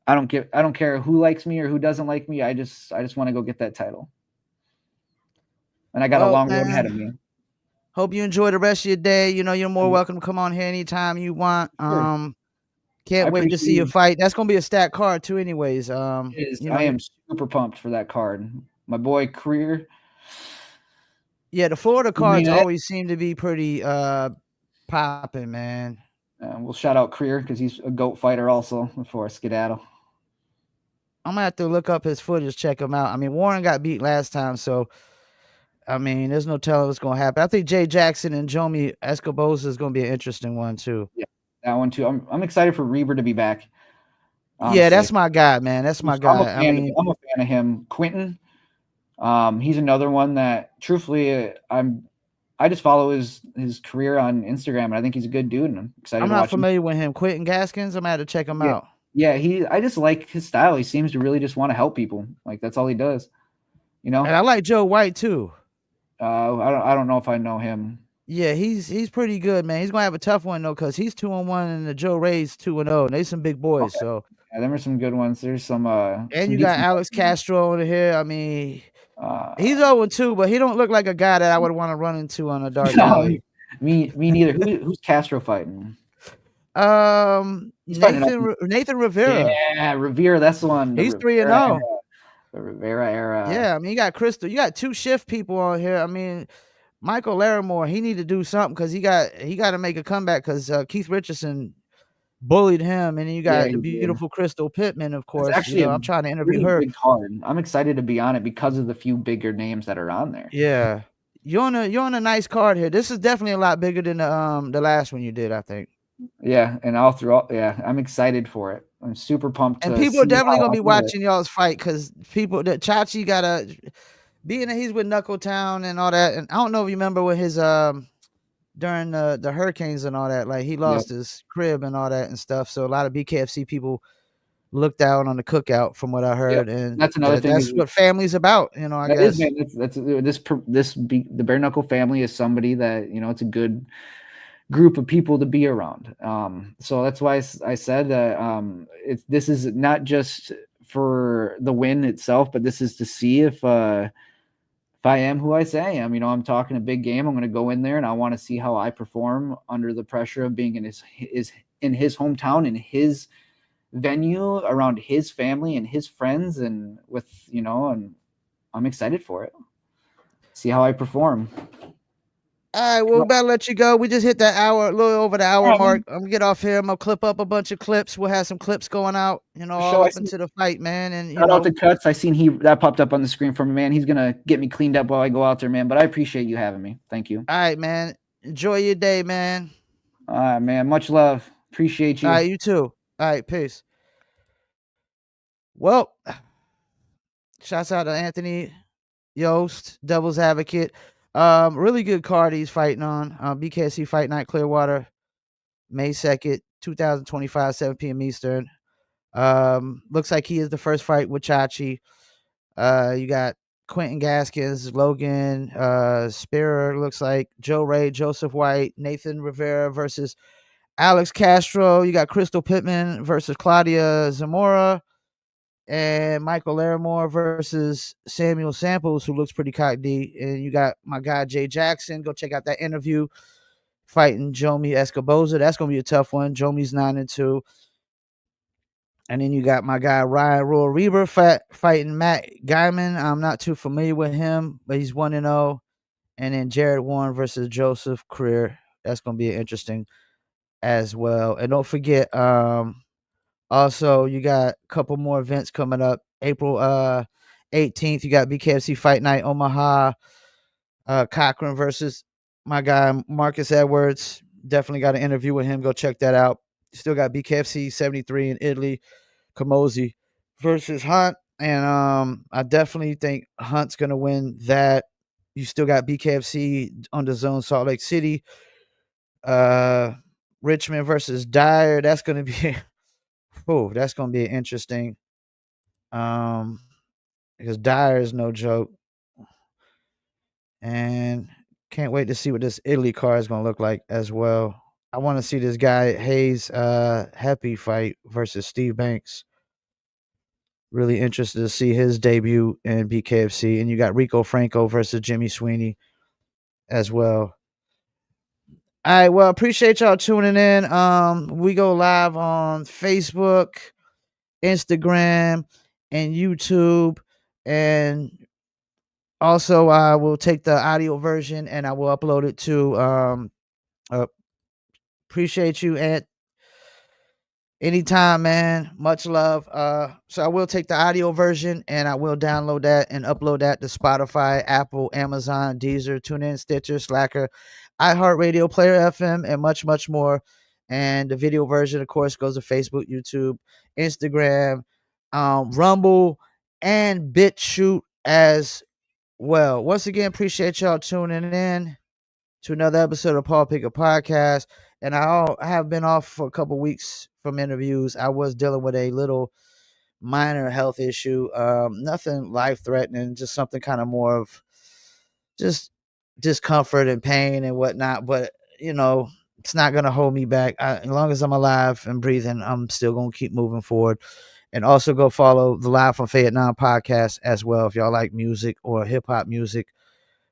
I don't care who likes me or who doesn't like me. I just want to go get that title. and I got a Well, long road ahead of man, me. hope you enjoy the rest of your day. You know, you're more Yeah, welcome to come on here anytime you want. sure. I Can't wait to appreciate see your you. fight. That's gonna be a stacked card too, anyways. It is. You know, I am super pumped for that card. My boy Career. yeah, the Florida Main cards event. always seem to be pretty popping, man. We'll shout out Career because he's a goat fighter also before I skedaddle. I'm gonna have to look up his footage, check him out. I mean, Warren got beat last time, so I mean, there's no telling what's gonna happen. I think Jay Jackson and Jomi Escobosa is gonna be an interesting one too. Yeah, that one too. I'm excited for Reber to be back. Yeah, Honestly, that's my guy, man. That's my guy. I mean, I'm a fan of him. Quentin, he's another one that, truthfully, I just follow his career on Instagram, and I think he's a good dude, and I'm excited I'm to not watch him. familiar with him. Quentin Gaskins, I'm gonna have to check him Yeah, out. yeah. I just like his style. He seems to really just want to help people. Like that's all he does. You know. And I like Joe White too. I don't know if I know him. Yeah, he's pretty good, man. He's gonna have a tough one though, cause he's 2-1 and the Joe Ray's 2-0. And they some big boys. Okay, So, yeah, them are some good ones. There's some and you got decent. Alex Castro over here. I mean, Uh, he's 0-2, but he don't look like a guy that I would want to run into on a dark no, alley. me neither. Who's Castro fighting? He's fighting Nathan Rivera. Yeah, Rivera. That's the one. The He's Rivera 3-0. era. The Rivera era. Yeah, I mean, you got Crystal. You got 2 shift people on here. I mean, Michael Larimore, he need to do something because he got to make a comeback because Keith Richardson bullied him, and then you Yeah, got the he did. beautiful Crystal Pittman, of That's course. You actually know, a I'm trying to interview pretty her. big card. I'm excited to be on it because of the few bigger names that are on there. Yeah, you're on a nice card here. This is definitely a lot bigger than the last one you did, I think. Yeah, and all throughout, yeah, I'm excited for it. I'm super pumped And to people are see definitely how gonna I be do it. watching y'all's fight because people that Chachi gotta being that he's with Knuckletown and all that. And I don't know if you remember with his during the hurricanes and all that, like he Yep. lost his crib and all that and stuff. So a lot of BKFC people looked out on the cookout from what I Yep. heard, and That's another thing that's is what family's about, you know, I that is, guess. man. The Bare Knuckle family is somebody that it's a good group of people to be around. So that's why I said that this is not just for the win itself, but this is to see if I am who I say I am. I'm talking a big game. I'm going to go in there and I want to see how I perform under the pressure of being in his hometown, in his venue, around his family and his friends, and and I'm excited for it. See how I perform. All right, well, we better let you go. We just hit that hour, a little over the hour mark. I'm gonna get off here. I'm gonna clip up a bunch of clips. We'll have some clips going out, all up into the fight, man. And Shout out to Cuts. I seen that popped up on the screen for me, man. He's gonna get me cleaned up while I go out there, man. But I appreciate you having me. Thank you. All right, man. Enjoy your day, man. All right, man. Much love. Appreciate you. All right, you too. All right, peace. Well, shouts out to Anthony Yost, Devil's Advocate. Really good card he's fighting on. BKFC Fight Night Clearwater, May 2nd, 2025, 7 p.m. Eastern. Looks like he is the first fight with Chachi. You got Quentin Gaskins, Logan, Spearer, looks like Joe Ray, Joseph White, Nathan Rivera versus Alex Castro. You got Crystal Pittman versus Claudia Zamora, and Michael Larimore versus Samuel Samples, who looks pretty cocky. And you got my guy Jay Jackson. Go check out that interview fighting Jomi Escobosa. That's gonna be a tough one. Jomi's 9-2. And then you got my guy Ryan Roy Reber fighting Matt Guyman. I'm not too familiar with him, but he's 1-0. And then Jared Warren versus Joseph Creer. That's gonna be interesting as well. And don't forget, also you got a couple more events coming up. April 18th, you got BKFC Fight Night Omaha. Cochran versus my guy Marcus Edwards. Definitely got an interview with him. Go check that out. Still got BKFC 73 in Italy. Kamosi versus Hunt. And I definitely think Hunt's gonna win that. You still got BKFC on the zone, Salt Lake City. Richmond versus Dyer. That's gonna be that's gonna be interesting. Because Dyer is no joke. And can't wait to see what this Italy card is gonna look like as well. I want to see this guy Hayes Happy fight versus Steve Banks. Really interested to see his debut in BKFC. And you got Rico Franco versus Jimmy Sweeney as well. All right, well, appreciate y'all tuning in. We go live on Facebook, Instagram, and YouTube. And also I will take the audio version and I will upload it to uh, appreciate you, Ant. Anytime, man. Much love. So I will take the audio version and I will download that and upload that to Spotify, Apple, Amazon, Deezer, TuneIn, Stitcher, Slacker, iHeartRadio, Player FM, and much, much more. And the video version, of course, goes to Facebook, YouTube, Instagram, Rumble, and BitChute as well. Once again, appreciate y'all tuning in to another episode of Paul Picker Podcast. And I have been off for a couple weeks from interviews. I was dealing with a little minor health issue, nothing life threatening, just something kind of more of just discomfort and pain and whatnot. But it's not gonna hold me back. As long as I'm alive and breathing, I'm still gonna keep moving forward. And also go follow the Live from Vietnam podcast as well if y'all like music or hip hop music.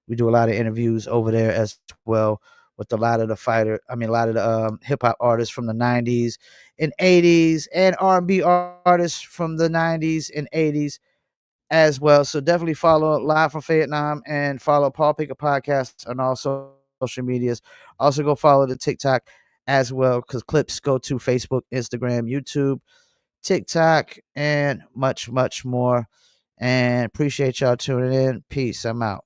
We do a lot of interviews over there as well with a lot of a lot of the hip hop artists from the 90s and 80s and R&B artists from the 90s and 80s as well. So definitely follow Live from Vietnam and follow Paul Picker Podcast on all social medias. Also go follow the TikTok as well because clips go to Facebook, Instagram, YouTube, TikTok, and much, much more. And appreciate y'all tuning in. Peace. I'm out.